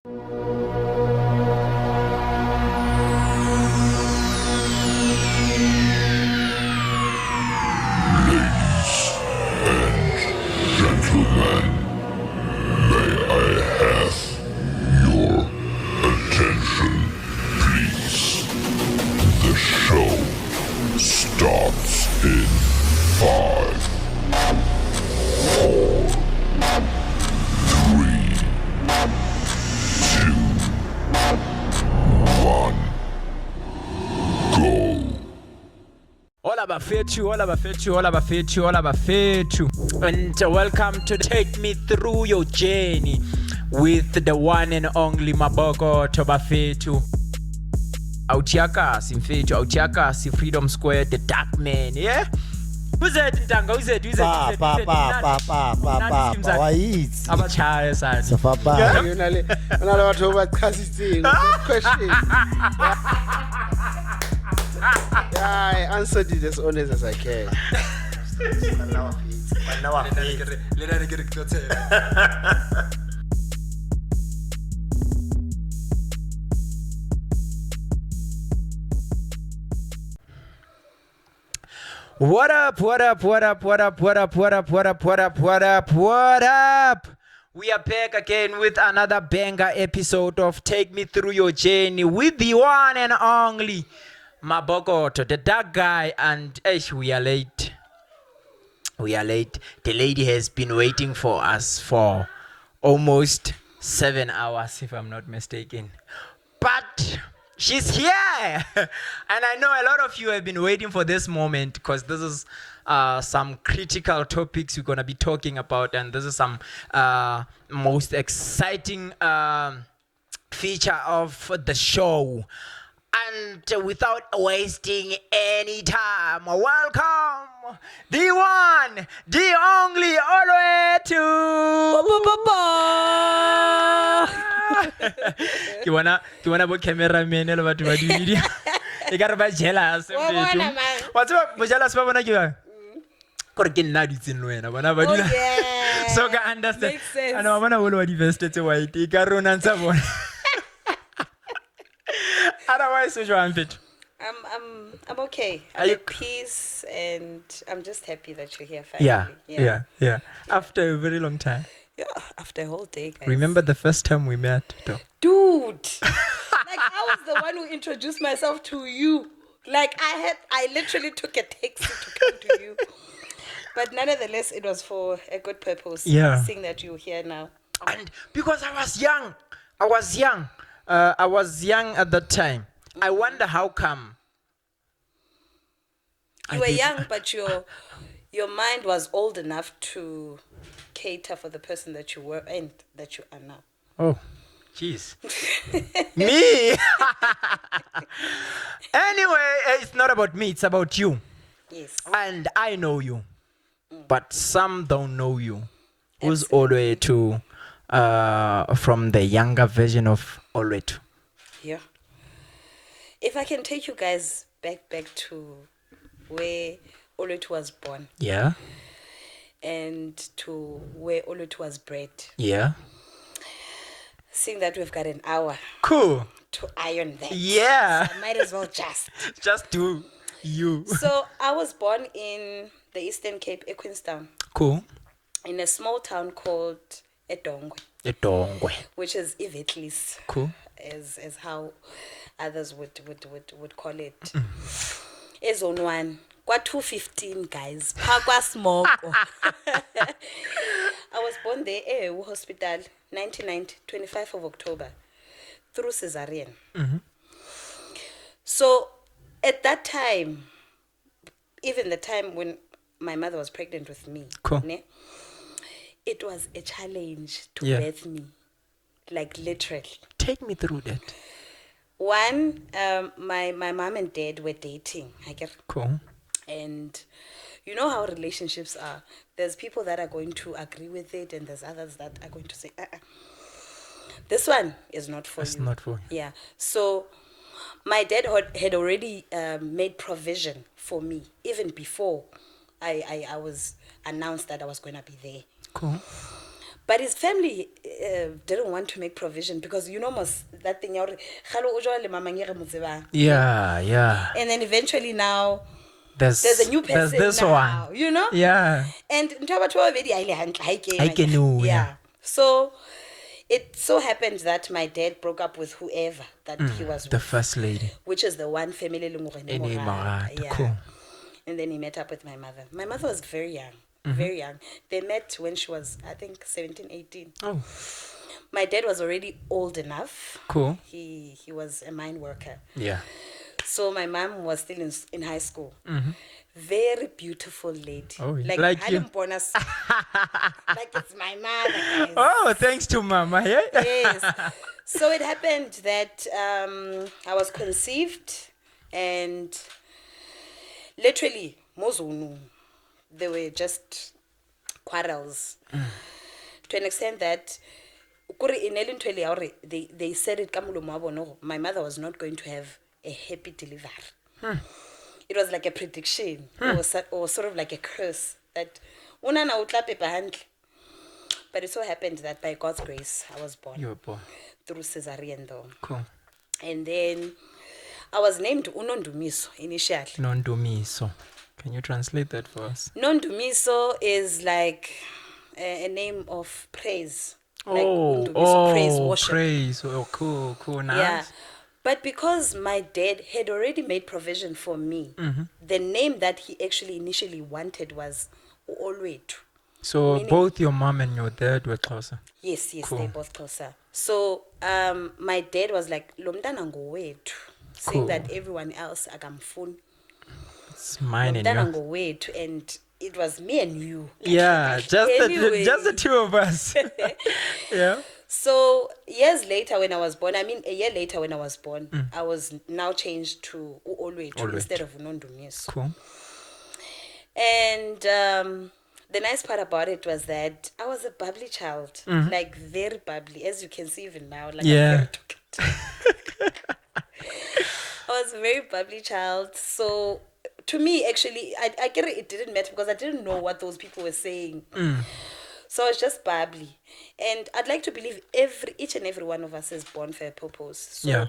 All abafethu, and welcome to Take Me Through Your Journey with the one and only Mabokotho bafethu. Autiakasi mfethu, Autiakasi Freedom Square, the dark man, yeah? Who's that? Who's that? Wait. Abachaya sana. Safapa. Unale watu wachasisi. Question. Yeah, I answered it as honest as I can. What up? We are back again with another banger episode of Take Me Through Your Journey with the one and only Mabokotho, the dark guy, and we are late. The lady has been waiting for us for almost 7 hours, if I'm not mistaken. But she's here! And I know a lot of you have been waiting for this moment because this is some critical topics we're going to be talking about, and this is some most exciting feature of the show. And without wasting any time, welcome the one, the only, Olwethu. You wanna bo cameraman le batho ba di media. E ka re ba jealous mfethu. What's up? Bo jealous ba bona ke ba? Gore ke nna ditse le wena bona ba dula. So ka understand. Ana bona bolo wa di vest tse white. E ka rona ntsa bona. Otherwise, I'm okay. I'm at peace, and I'm just happy that you're here finally. Yeah. After a very long time. Yeah, after a whole day, guys. Remember the first time we met, though? Dude! Like, I was the one who introduced myself to you. Like, I literally took a taxi to come to you. But nonetheless, it was for a good purpose. Yeah. Seeing that you're here now. And because I was young at that time. I wonder how come. You were young, but your mind was old enough to cater for the person that you were and that you are now. Oh, jeez. Me? Anyway, it's not about me, it's about you. Yes. And I know you, but some don't know you. Who's Olwethu from the younger version of Olwethu? Yeah. If I can take you guys back to where Olwethu was born. Yeah. And to where Olwethu was bred. Yeah. Seeing that we've got an hour. Cool. To iron that. Yeah. So I might as well just do you. So I was born in the Eastern Cape, Queenstown. Cool. In a small town called Edongwe. Which is Ivetlis. Cool. As how others would call it. Zone 1. Kwa 215 guys. Pakwa smoko. I was born there at hospital 1990, 25 of October through cesarean. Mm-hmm. So at that time, even the time when my mother was pregnant with me, cool. It was a challenge to birth me. Like literally. Take me through that. One, my mom and dad were dating. I get cool. And you know how relationships are. There's people that are going to agree with it, and there's others that are going to say, this one is not for you. It's not for you. Yeah. So my dad had already made provision for me even before I was announced that I was going to be there. Cool. But his family didn't want to make provision because you know most that thing. Yeah. And then eventually now there's a new person There's this now, one. you know? Yeah. And I can know, yeah. So it so happened that my dad broke up with whoever that he was The with, first lady. which is the one family. Yeah. Cool. And then he met up with my mother. My mother was very young. Very young. They met when she was, I think, 17, 18. Oh, My dad was already old enough. cool. He was a mine worker. Yeah. So my mom was still in high school. Very beautiful lady. Oh, yeah. Like Like I you. didn't bonus. Like it's my mother, guys. Oh, thanks to Mama. Yeah. Yes. So it happened that I was conceived and literally, Mozunu, they were just quarrels. To an extent that they said it, my mother was not going to have a happy delivery. It was like a prediction or sort of like a curse that but it so happened that by God's grace I was born. You were born. Through cesarean though. Cool. And then I was named Unondumiso initially. Nondumiso. Can you translate that for us? Nondumiso is like a name of praise. Like Oh, Undumiso, praise, worship. praise. Oh, cool. Nice. Yeah. But because my dad had already made provision for me, the name that he actually initially wanted was Olwethu. So Meaning- both your mom and your dad were closer. Yes, Cool. they're both closer. So my dad was like, Lomdana ngowethu, saying Cool. that everyone else akamfuni. It's mine and Lomdana yours. ngowethu, and it was me and you. Yeah, Anyway. just the two of us. Yeah. So years later when I was born, a year later when I was born, I was now changed to Olwethu Olwethu. instead of Unondumiso. Cool. And the nice part about it was that I was a bubbly child, like very bubbly, as you can see even now. Like Yeah. I'm very talkative. I was a very bubbly child. So to me, actually, I get it didn't matter because I didn't know what those people were saying. So I was just bubbly. And I'd like to believe each and every one of us is born for a purpose. So Yeah.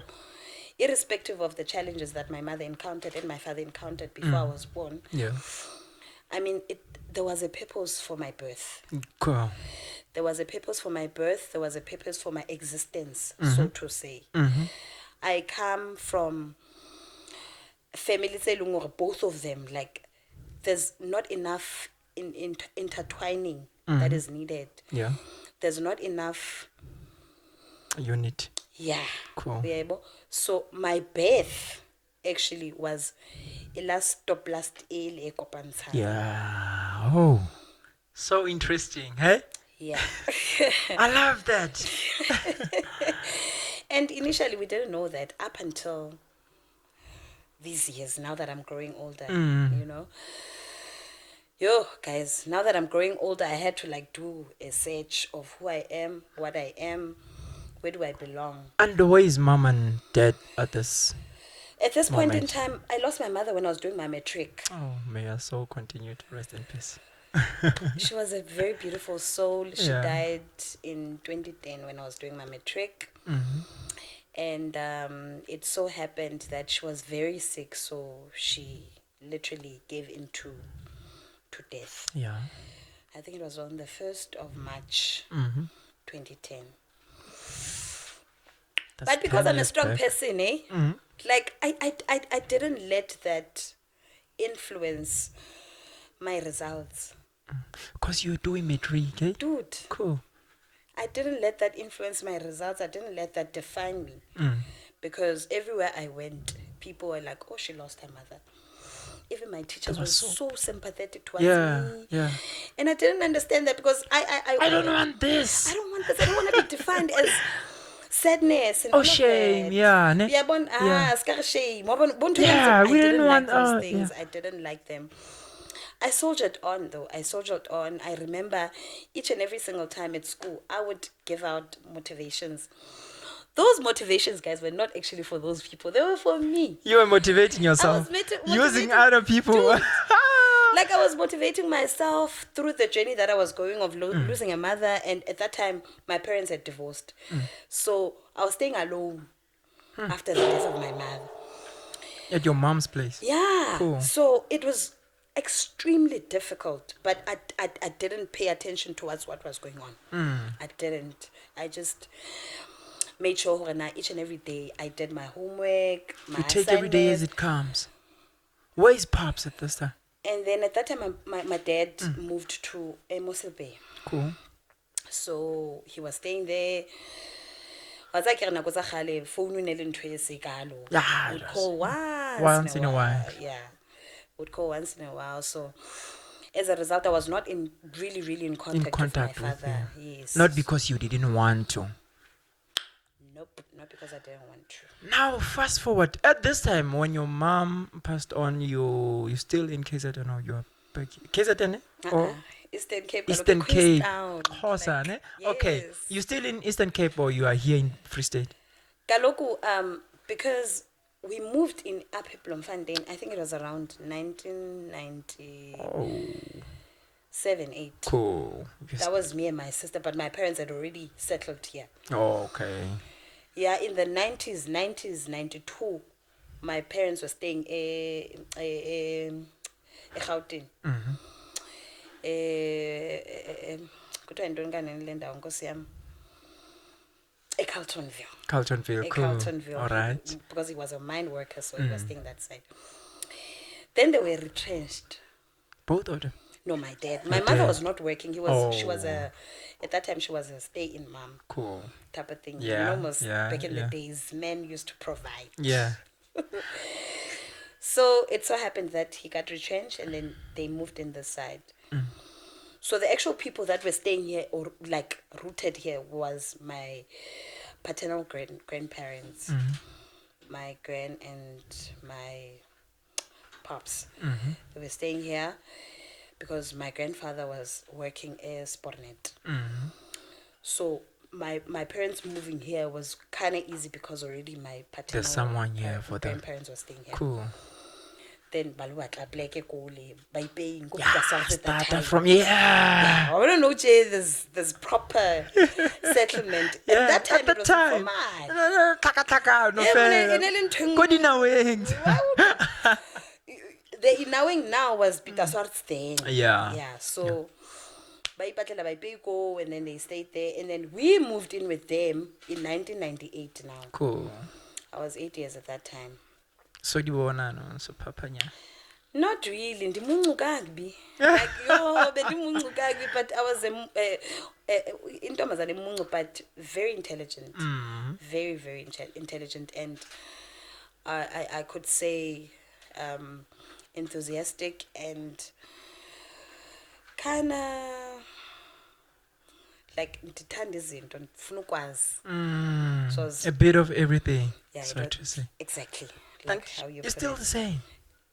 irrespective of the challenges that my mother encountered and my father encountered before I was born, Yeah. there was a purpose for my birth. Cool. There was a purpose for my birth. There was a purpose for my existence, so to say. I come from families, both of them, like there's not enough in intertwining that is needed. Yeah. There's not enough. Unit. Yeah. Cool. So my birth actually was last Yeah. Oh. So interesting, hey? Yeah. I love that. And initially we didn't know that up until these years, now that I'm growing older, you know. Yo, guys, now that I'm growing older, I had to do a search of who I am, what I am, where do I belong. And where is mom and dad at this? At this point in Moment. time, I lost my mother when I was doing my matric. Oh, may her soul continue to rest in peace. She was a very beautiful soul. She Yeah. died in 2010 when I was doing my matric. And it so happened that she was very sick, so she literally gave in to death. Yeah. I think it was on the 1st of March 2010. That's But because 10 I'm a years strong back. person, like I didn't let that influence my results. Because you're doing matric, eh? Dude, Cool. I didn't let that influence my results. I didn't let that define me. Because everywhere I went, people were like, oh, she lost her mother. Even my teachers were was so sympathetic towards Yeah, me. yeah. And I didn't understand that because I don't want this. I don't want this. I don't want to be defined as sadness and Oh, all of shame, that. yeah, ne? Yeah, Yeah. scare shame. Bonto Yeah, I we didn't didn't like want- those yeah. things. I didn't like them. I soldiered on though. I soldiered on. I remember each and every single time at school, I would give out motivations. Those motivations, guys, were not actually for those people. They were for me. You were motivating yourself. motivating- Using other people. Dude. Like, I was motivating myself through the journey that I was going of losing a mother, and at that time my parents had divorced, so I was staying alone after the death of my mother. At your mom's place. Yeah. Cool. So it was extremely difficult, but I didn't pay attention towards what was going on. I didn't. I just made sure that each and every day I did my homework, my You take every day as assignments. it comes. Where is Pops at this time? And then at that time, my dad moved to Motif. Cool. So he was staying there. Was like nako tsa kgale phone e ne le ntho e se kalo. Yeah, Would yes. call Once in a while. Yeah, would call once in a while. So as a result, I was not really in contact with my father. Yes. Not because you didn't want to. Nope, not because I didn't want to. Now, fast forward. At this time, when your mom passed on, you still in KZN or you're back? KZN? Or Eastern Cape. Eastern Cape. Queenstown, Xhosa, ne? Okay. yes. You still in Eastern Cape or you are here in Free State? Kaloku, because we moved in up at Bloemfontein, I think it was around 1997, 8. Cool. That was me and my sister, but my parents had already settled here. Oh, okay. Yeah, in the 90s, 92, my parents were staying in Gauteng. Kuthiwa yintoni kanene le ndawo, Nkosi yami? Carltonville. Carltonville, cool. Carltonville. All right. Because he was a mine worker, so he was staying that side. Then they were retrenched. Both of them? No, my dad. My mother was not working. She was at that time she was a stay-in mom. Cool. Type of thing. Yeah, Almost yeah, back in yeah. the days, men used to provide. Yeah. So it so happened that he got retrenched, and then they moved in this side. So the actual people that were staying here or like rooted here was my paternal grandparents, my gran and my pops. They were staying here because my grandfather was working as Sportnet. So my parents moving here was kind of easy because already my paternal There's someone here for them. grandparents were staying here. Cool. Then baluatla black ekole by paying Started from, yeah. I don't know, Jay, there's proper settlement. At that time, it was informal. Taka, no Yeah, fair. when I- Go dinaweng. The inawing now was Peter Swart's thing. Yeah. Yeah, so by Patela by Payco, and then they stayed there. And then we moved in with them in 1998 now. Cool. I was 8 years at that time. So do you want to so papa nya? Not really. Ndimungu kagbi. Like yo, bendimungu kagbi, but I was intombazane mungu, but very intelligent. Very intelligent, and I could say enthusiastic and kinda like ndithanda izinto ndifuna ukwazi. So A bit of everything. yeah, So to say. exactly. And Like how you you're put still it. the same.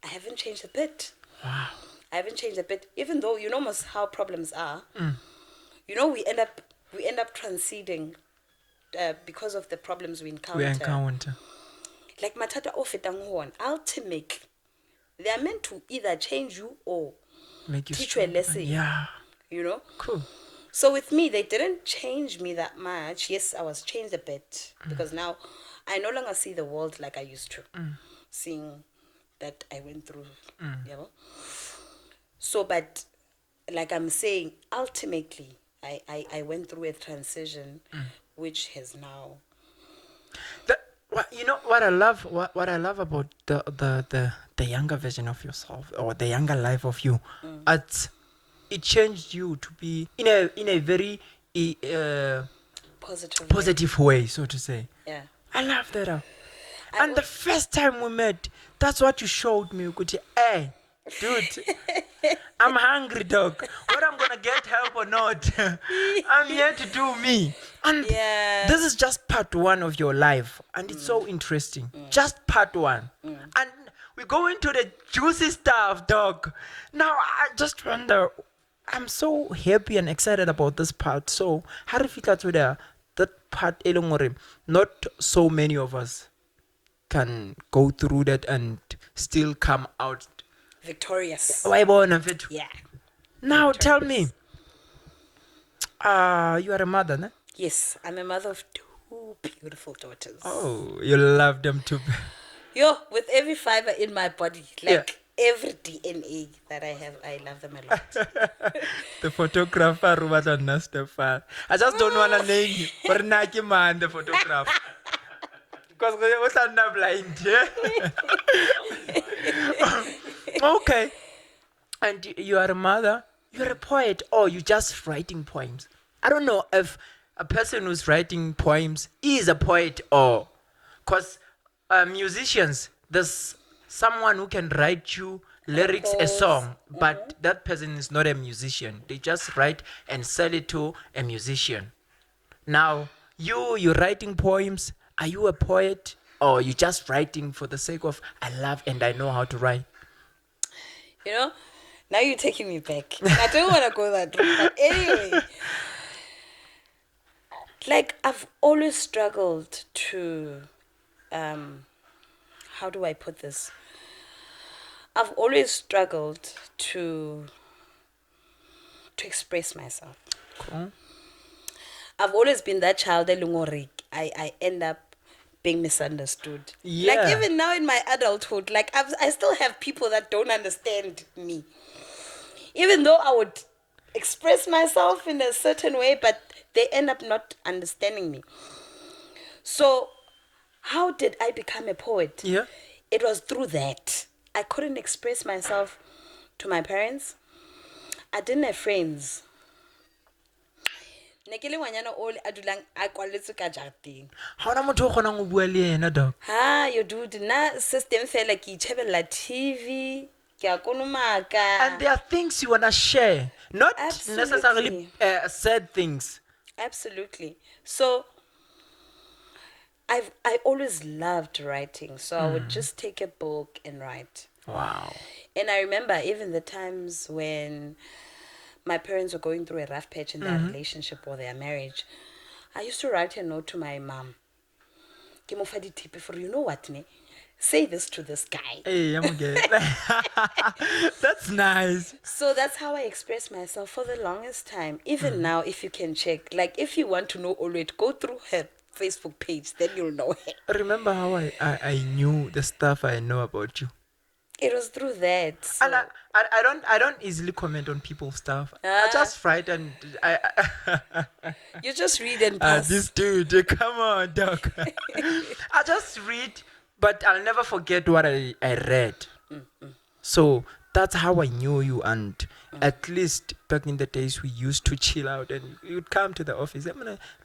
I haven't changed a bit. Wow. I haven't changed a bit, even though you know most how problems are. You know, we end up transcending because of the problems we encounter. We encounter. Like matata ofetang one. Ultimately, they are meant to either change you or Make you teach you a stronger. lesson. Yeah. You know. Cool. So with me, they didn't change me that much. Yes, I was changed a bit because now I no longer see the world like I used to, seeing that I went through. You know. So, but like I'm saying, ultimately, I went through a transition, which has now. You know what I love? What I love about the younger version of yourself or the younger life of you, it changed you to be in a very positive way, so to say. Yeah. I love that. And the first time we met, that's what you showed me. Ukuthi, hey, dude, I'm hungry, dog. Whether I'm gonna get help or not, I'm here to do me. And this is just part one of your life, and it's so interesting. Just part one, and we go into the juicy stuff, dog. Now I just wonder. I'm so happy and excited about this part. So, how do you feel to that part? Not so many of us can go through that and still come out victorious. Wayibona mfethu. Yeah. Now tell me, you are a mother, ne? Yes, I'm a mother of 2 beautiful daughters. Oh, you love them too. Yo, with every fiber in my body, Yeah. like every DNA that I have, I love them a lot. The photographer, Rubatla Nastafar. I just don't want to name you, but Naki man, the photographer. Because we are not blind. Okay. And you are a mother, you're a poet, or you just writing poems. I don't know if a person who's writing poems is a poet or because musicians, there's someone who can write you lyrics, a song, but that person is not a musician. They just write and sell it to a musician. Now, you're writing poems. Are you a poet or you just writing for the sake of I love and I know how to write? You know, now you're taking me back. I don't want to go that route. But anyway, like I've always struggled to, how do I put this? I've always struggled to express myself. Cool. I've always been that child I end up being misunderstood. Yeah. Like even now in my adulthood, like I still have people that don't understand me. Even though I would express myself in a certain way, but they end up not understanding me. So how did I become a poet? Yeah. It was through that. I couldn't express myself to my parents. I didn't have friends. Ne ke le ngwanyana o a dulang a kwalletswe ka jareteng. Ha ona motho o kgonang go bua le yena, dog. You dude, na system fela ke itshebella TV, ke a konumaka. And there are things you want to share, not necessarily sad things. Absolutely. So I always loved writing, so I would just take a book and write. Wow. And I remember even the times when my parents were going through a rough patch in their relationship or their marriage, I used to write a note to my mom. Ke mo fa dithipi for, you know what, ne? Say this to this guy. Hey, I'm okay. That's nice. So that's how I express myself for the longest time. Even now, if you can check, like if you want to know Olwethu, go through her Facebook page, then you'll know her. Remember how I knew the stuff I know about you? It was through that. So. And I don't easily comment on people's stuff. I just write and You just read and pass. this dude, come on, doc. I just read, but I'll never forget what I read. So that's how I knew you, and at least back in the days we used to chill out and you'd come to the office.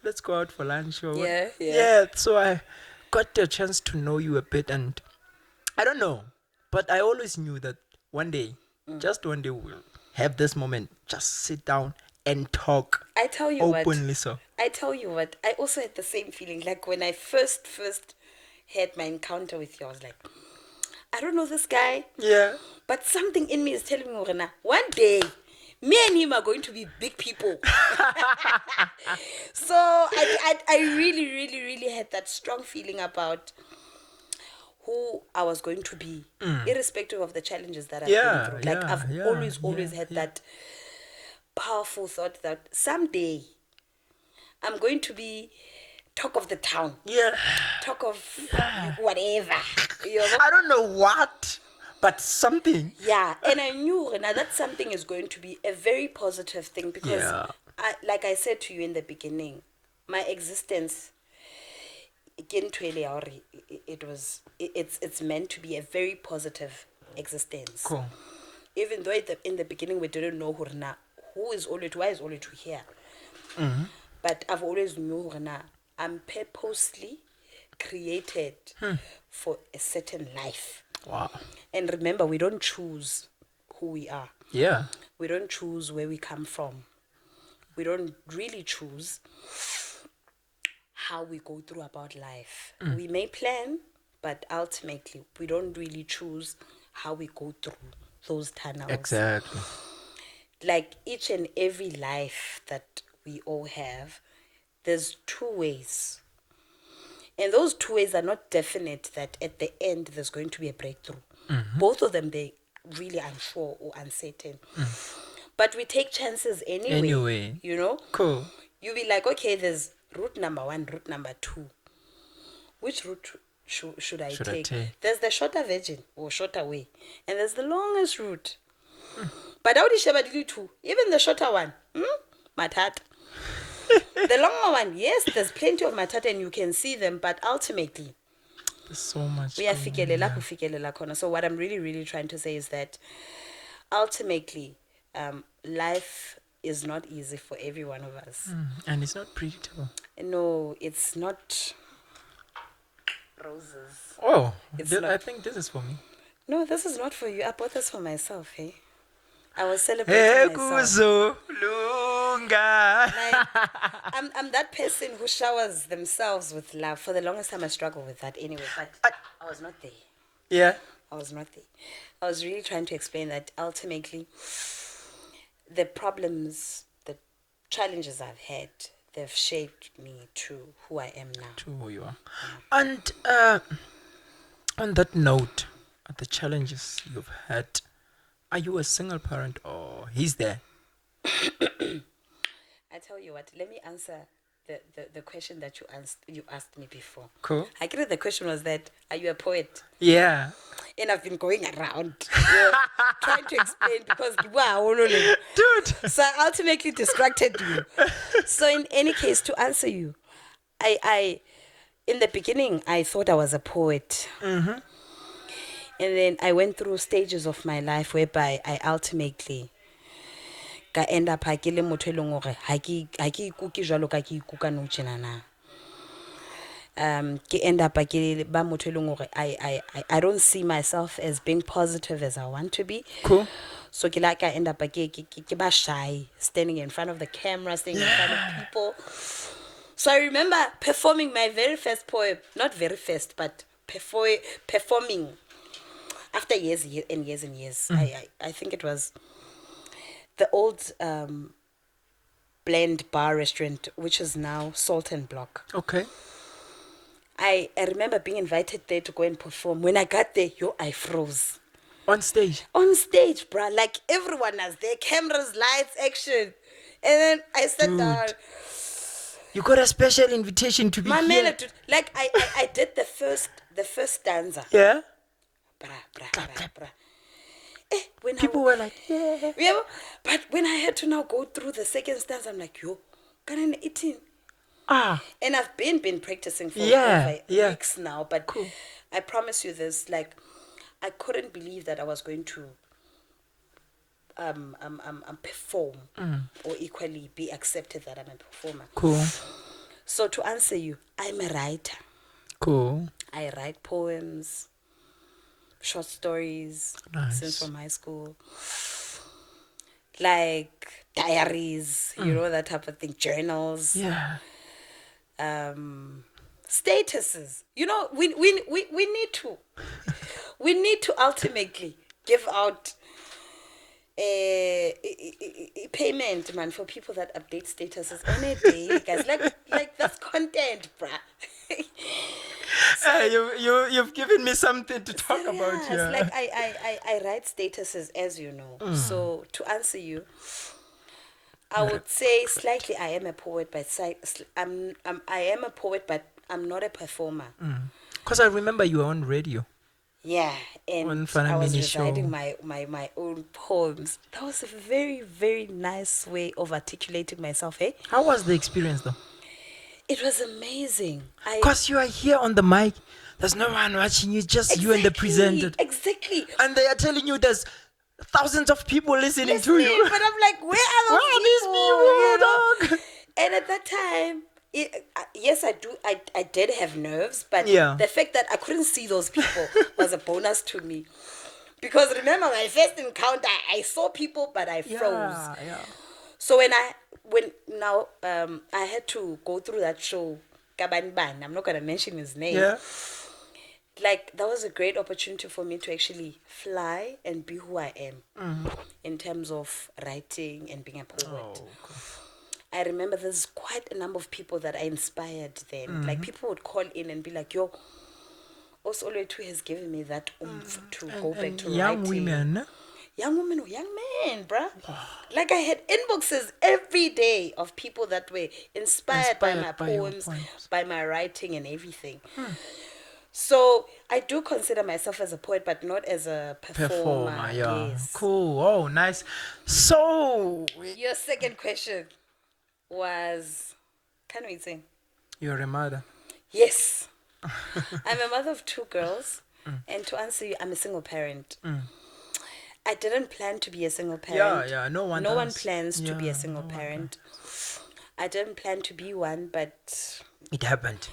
Let's go out for lunch or Yeah. yeah. So I got the chance to know you a bit, and I don't know, but I always knew that one day, just one day, we'll have this moment, just sit down and talk. I tell you openly. what. So I tell you what. I also had the same feeling. Like when I first had my encounter with you, I was like, I don't know this guy. yeah. But something in me is telling me, Rena, one day, me and him are going to be big people. So I really, really, really had that strong feeling about who I was going to be, irrespective of the challenges that I've been through. Like I've always had that powerful thought that someday I'm going to be talk of the town. Yeah. Talk of whatever. You know? I don't know what, but something. Yeah, and I knew now that something is going to be a very positive thing because, like I said to you in the beginning, my existence, it's meant to be a very positive existence. Cool. Even though in the beginning we didn't know who is Olwethu, why is Olwethu here? But I've always known I'm purposely created for a certain life. Wow. And remember, we don't choose who we are. Yeah. We don't choose where we come from. We don't really choose how we go through about life. We may plan, but ultimately, we don't really choose how we go through those tunnels. Exactly. Like each and every life that we all have, there's 2 ways. And those 2 ways are not definite that at the end there's going to be a breakthrough. Both of them, they really unsure or uncertain. But we take chances anyway. You know? Cool. You be like, okay, there's route number 1, route number 2. Which route should I take? There's the shorter version or shorter way. And there's the longest route. But how did too? Even the shorter one, matata. The longer one, yes, there's plenty of matata and you can see them, but ultimately, there's so much. We are fikelela corner. So what I'm really, really trying to say is that ultimately, life is not easy for every one of us. And it's not predictable. No, it's not roses. Oh, I think this is for me. No, this is not for you. I bought this for myself, hey? I was celebrating myself. Like, I'm that person who showers themselves with love. For the longest time, I struggled with that anyway, but I was not there. Yeah? I was not there. I was really trying to explain that ultimately, the problems, the challenges I've had, they've shaped me to who I am now. To who you are. And on that note, the challenges you've had, are you a single parent or he's there? I tell you what, let me answer the question that you asked me before. Cool. I get it. The question was that, are you a poet? Yeah. And I've been going around trying to explain because dude. So I ultimately distracted you. So in any case, to answer you, I in the beginning I thought I was a poet. And then I went through stages of my life whereby I ultimately ka end up ha ke le motho e leng hore ha ke ikuke jwalo ka ke ikuka nou tjena na. Ke end up ke ba motho e leng hore I don't see myself as being positive as I want to be. Cool. So ke like I end up ke ba shy, standing in front of the camera, standing in front of people. So I remember performing my very first poem, not very first, but performing after years and years and years. I think it was the old Blend Bar restaurant, which is now Salt and Block. Okay. I remember being invited there to go and perform. When I got there, I froze. On stage? On stage, bruh. Like everyone was there, cameras, lights, action. And then I sat down. You got a special invitation to be here. Man, like I did the first stanza. Yeah? Bruh. When people were like, yeah. But when I had to now go through the second stanza, I'm like, can I 18? And I've been practicing for over weeks now. But cool. I promise you this, like, I couldn't believe that I was going to perform or equally be accepted that I'm a performer. Cool. So to answer you, I'm a writer. Cool. I write poems, short stories, since from high school, like diaries, that type of thing, journals, statuses. We need to ultimately give out a payment, man, for people that update statuses on a day, guys. Like that's content, bruh. So, you've given me something to talk about here. Like I write statuses, as you know. So to answer you, I would say slightly I am a poet, but I am a poet, but I'm not a performer. Because I remember you were on radio. Yeah, and I was reciting my own poems. That was a very, very nice way of articulating myself, eh? How was the experience, though? It was amazing. Because you are here on the mic. There's no one watching you, just you and the presenter. Exactly. And they are telling you there's thousands of people listening to you. But I'm like, where are these people? And at that time, yes, I do. I did have nerves, but the fact that I couldn't see those people was a bonus to me. Because remember, my first encounter, I saw people, but I froze. Yeah. So when I had to go through that show, Kabanban, I'm not gonna mention his name. Yeah. Like that was a great opportunity for me to actually fly and be who I am in terms of writing and being a poet. Oh, cool. I remember there's quite a number of people that I inspired then. Like people would call in and be like, also Olwethu has given me that oomph to go back to young writing. women. Young women or young men, bruh. Like I had inboxes every day of people that were inspired by my your poems, poems. by my writing and everything. So I do consider myself as a poet, but not as a performer. Yeah. Yes. Cool. Oh, nice. So, Your second question was, can we sing? you're a mother. Yes. I'm a mother of 2 girls. And to answer you, I'm a single parent. I didn't plan to be a single parent. Yeah. No one No one does. plans to be Yeah, a single no one parent. I didn't plan to be one, but It happened.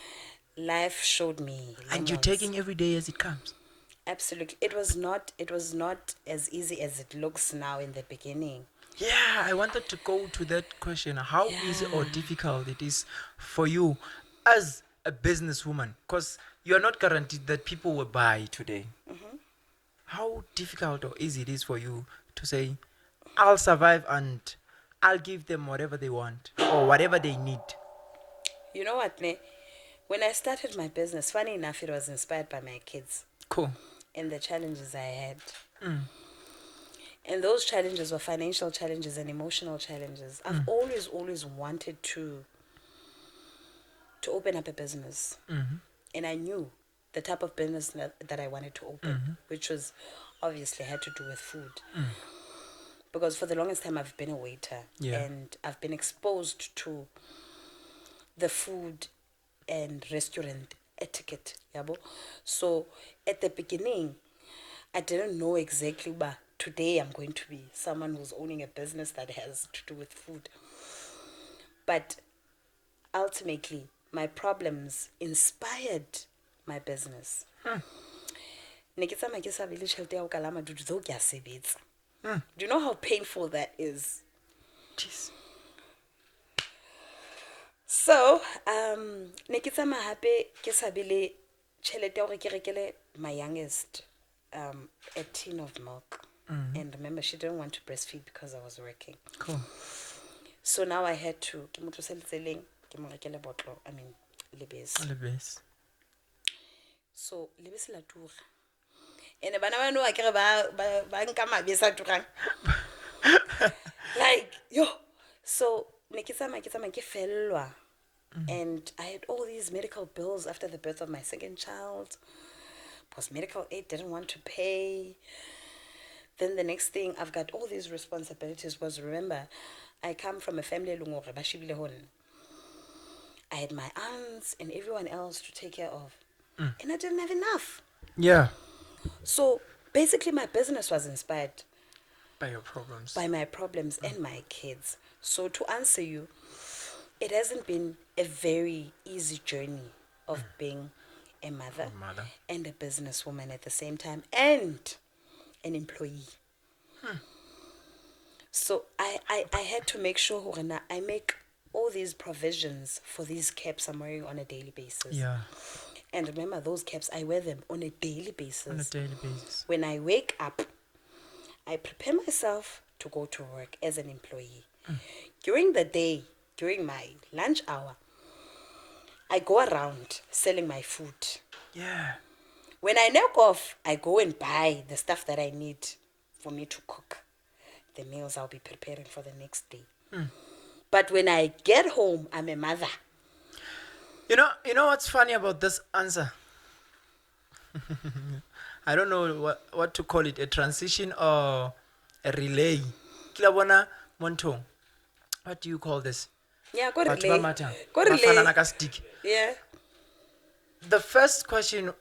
life showed me. And you're lemons. taking every day as it comes. Absolutely. It was not as easy as it looks now in the beginning. Yeah, I wanted to go to that question. How easy or difficult it is for you as a businesswoman? Because you are not guaranteed that people will buy today. How difficult or easy it is for you to say, I'll survive and I'll give them whatever they want or whatever they need. You know what, ne? When I started my business, funny enough, it was inspired by my kids Cool. and the challenges I had. And those challenges were financial challenges and emotional challenges. I've always wanted to open up a business. And I knew the type of business that I wanted to open, which was obviously had to do with food. Because for the longest time I've been a waiter, and I've been exposed to the food and restaurant etiquette. Yabo? So at the beginning, I didn't know exactly, but today I'm going to be someone who's owning a business that has to do with food. But ultimately, my problems inspired my business. Do you know how painful that is? Jeez. So, ne ke tsamaya hape ke sabile tšhelete ya gore ke rekele my youngest a tin of milk. And remember, she didn't want to breastfeed because I was working. Cool. So now I had to, ke mo tlose letseleng, ke mo rekele botlo, I mean, lebese. All the best. So, lebese la tura. And bana ba no akere ba nka mabese a turang. Like, yo. So, ne ke tsamaya ke fellwa. And I had all these medical bills after the birth of my second child. Because medical aid didn't want to pay. Then the next thing, I've got all these responsibilities. Was, remember, I come from a family lungore ba shebile hone. I had my aunts and everyone else to take care of. And I didn't have enough. Yeah. So basically my business was inspired By your problems. by my problems and my kids. So to answer you, it hasn't been a very easy journey of being a mother, and a businesswoman at the same time, and an employee. So I had to make sure I make all these provisions for these caps I'm wearing on a daily basis. Yeah. And remember, those caps, I wear them on a daily basis. On a daily basis. When I wake up, I prepare myself to go to work as an employee. During the day, during my lunch hour, I go around selling my food. Yeah. When I knock off, I go and buy the stuff that I need for me to cook the meals I'll be preparing for the next day. But when I get home, I'm a mother. You know what's funny about this answer? I don't know what to call it, a transition or a relay. Kilabona Montong. What do you call this? Yeah, go Batho ba relay. mathang, Go ba fanana relay. ka stick. Yeah. The first question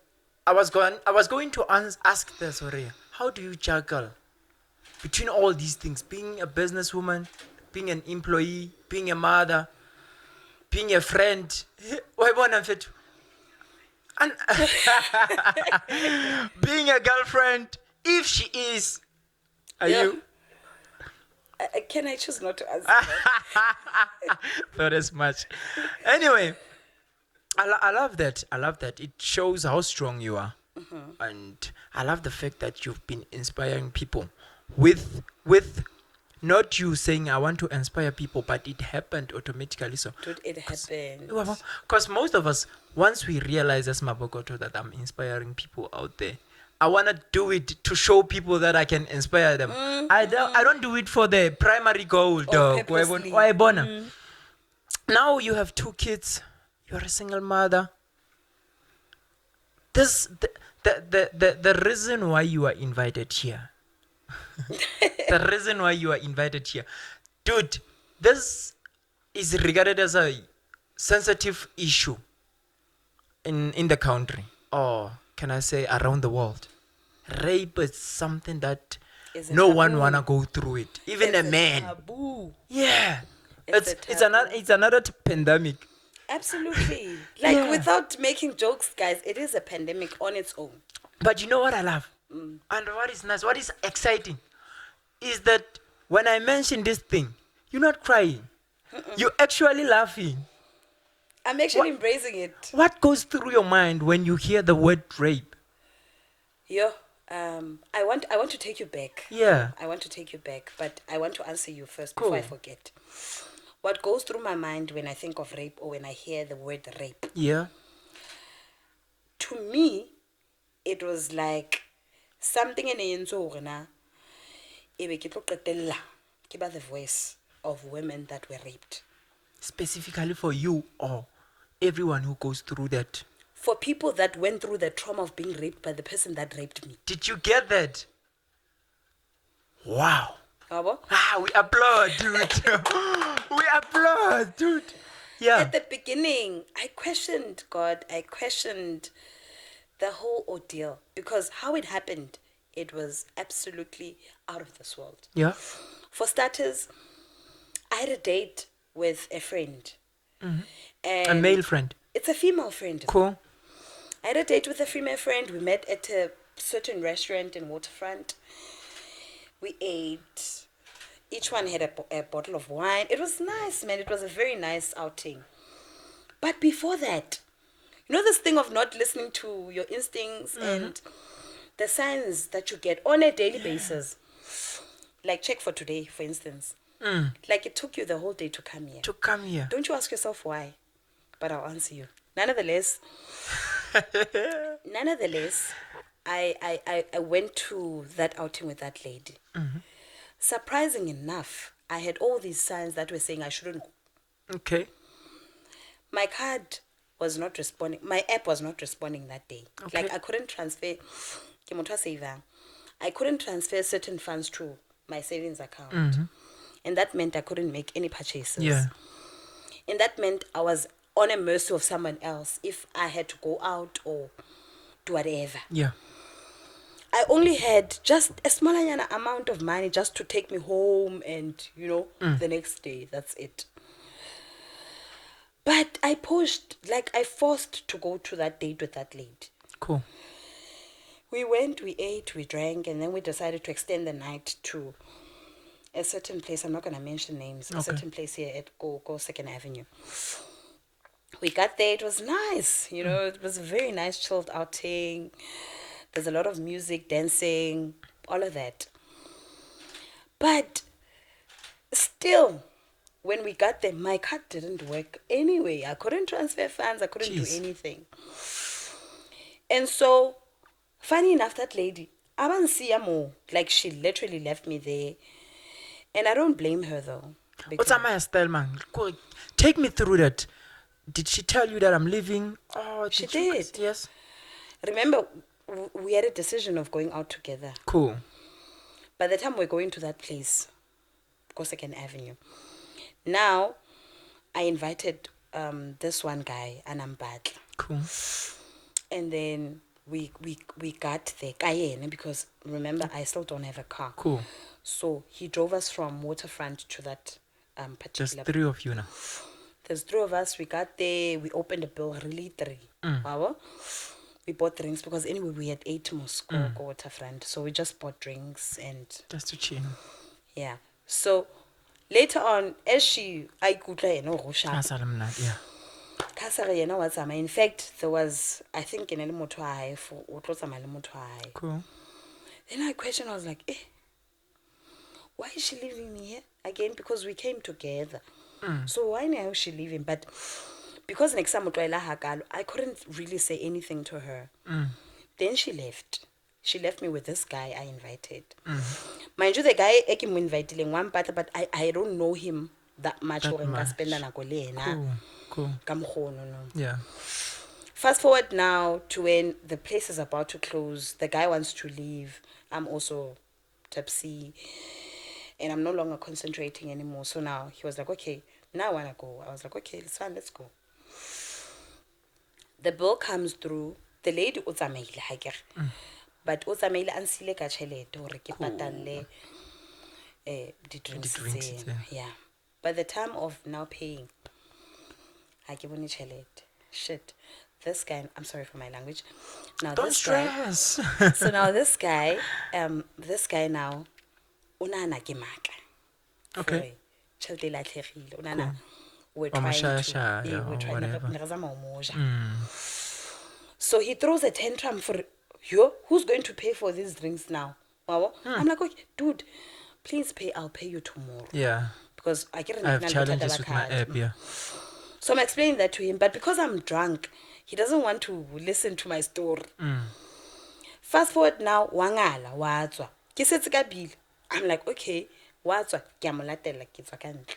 I was going to ask this, sorry, how do you juggle between all these things, being a businesswoman, being an employee, being a mother, being a friend? Wayibona mfethu? And being a girlfriend, if she is, are Yeah. you? Can I choose not to answer that? Not as much. Anyway, I love that. I love that. It shows how strong you are. And I love the fact that you've been inspiring people with Not you saying I want to inspire people, but it happened automatically. So Dude, it happened. because most of us, once we realize as Mabokotho that I'm inspiring people out there, I want to do it to show people that I can inspire them. I don't do it for the primary goal, dog. purposely. Why bona? Now you have 2 kids. You're a single mother. This the reason why you are invited here. The reason why you are invited here, dude. This is regarded as a sensitive issue in the country, or can I say around the world. Rape is something that It's a no one taboo. wanna go through it, even It's a man. Taboo. Yeah, It's a it's another pandemic. Absolutely. Like, Yeah. without making jokes, guys, it is a pandemic on its own. But you know what I love, and what is nice, what is exciting, is that when I mention this thing, you're not crying, you're actually laughing. I'm actually embracing it. What goes through your mind when you hear the word rape? Yo, I want to take you back. Yeah. I want to take you back, but I want to answer you first before I Cool. forget. What goes through my mind when I think of rape or when I hear the word rape? Yeah. To me, it was like something in the na ebe ke tlo qetella ke ba the voice of women that were raped. Specifically for you or everyone who goes through that. For people that went through the trauma of being raped by the person that raped me. Did you get that? Wow. Yabo? We applaud, dude. We applaud, dude. Yeah. At the beginning, I questioned God. I questioned the whole ordeal because how it happened, it was absolutely out of this world. Yeah. For starters, I had a date with a friend. A And male friend. It's a female friend. Cool. I had a date with a female friend. We met at a certain restaurant in Waterfront. We ate. Each one had a bottle of wine. It was nice, man. It was a very nice outing. But before that, you know this thing of not listening to your instincts and the signs that you get on a daily basis. Like check for today, for instance. Like it took you the whole day to come here. To come here. Don't you ask yourself why? But I'll answer you. Nonetheless, I went to that outing with that lady. Surprising enough, I had all these signs that were saying I shouldn't go. Okay. My card was not responding. My app was not responding that day. Okay. Like I couldn't transfer. I couldn't transfer certain funds to my savings account. And that meant I couldn't make any purchases. Yeah. And that meant I was on a mercy of someone else if I had to go out or do whatever. Yeah. I only had just a small amount of money just to take me home and, the next day. That's it. But I pushed, like I forced to go to that date with that lady. Cool. We went, we ate, we drank, and then we decided to extend the night to a certain place. I'm not going to mention names. A certain place here at Go 2nd Avenue. We got there. It was nice. It was a very nice chilled outing. There's a lot of music, dancing, all of that. But still, when we got there, my card didn't work anyway. I couldn't transfer funds. I couldn't do anything. And so, funny enough, that lady, like she literally left me there. And I don't blame her though. What's my style, man? Go, take me through that. Did she tell you that I'm leaving? Oh, She you- did. Yes. Remember, we had a decision of going out together. Cool. By the time we're going to that place, Go 2nd Avenue, now I invited this one guy, Anambat. Cool. And then we got there, Kayene, because remember, I still don't have a car. Cool. So he drove us from Waterfront to that Just particular. 3 of you now. There's 3 of us. We got there. We opened the bill, really 3. Wow. We bought drinks because anyway we had 8 Moscow go Waterfront. So we just bought drinks and Just to chill. yeah. So later on, as I could Yeah. in fact, there was, I think, in Motif for Cool. Then I questioned, I was like, why is she leaving me here again? Because we came together. So why now is she leaving? But because next time I couldn't really say anything to her. Then she left. She left me with this guy I invited. Mind you, the guy I invited one part, but I don't know him that much. Cool. Yeah. Fast forward now to when the place is about to close. The guy wants to leave. I'm also tipsy. And I'm no longer concentrating anymore. So now he was like, okay, now I want to go. I was like, okay, it's fine, let's go. The bill comes through. The lady utsamaile but utsamaile ansile ka tšhelete hore ke patalle di drinks. Yeah. By the time of now paying, I give bone tšhelete. Shit. This guy, I'm sorry for my language. Now Don't this stress. guy. So now this guy now, unana ke maka. Okay. Tšhelete la tlhegile. Unana we're Or trying mashaya, to. yeah, We're or trying whatever. So he throws a tantrum for yo. Who's going to pay for these drinks now? Wow. I'm like, okay, dude, please pay. I'll pay you tomorrow. Yeah. Because I have challenges with my app, yeah. So I'm explaining that to him, but because I'm drunk, he doesn't want to listen to my story. Fast forward now, wangala watswa. Ke setse ka bile. I'm like, okay, watswa ke a mo latela ke tswa ka ntle.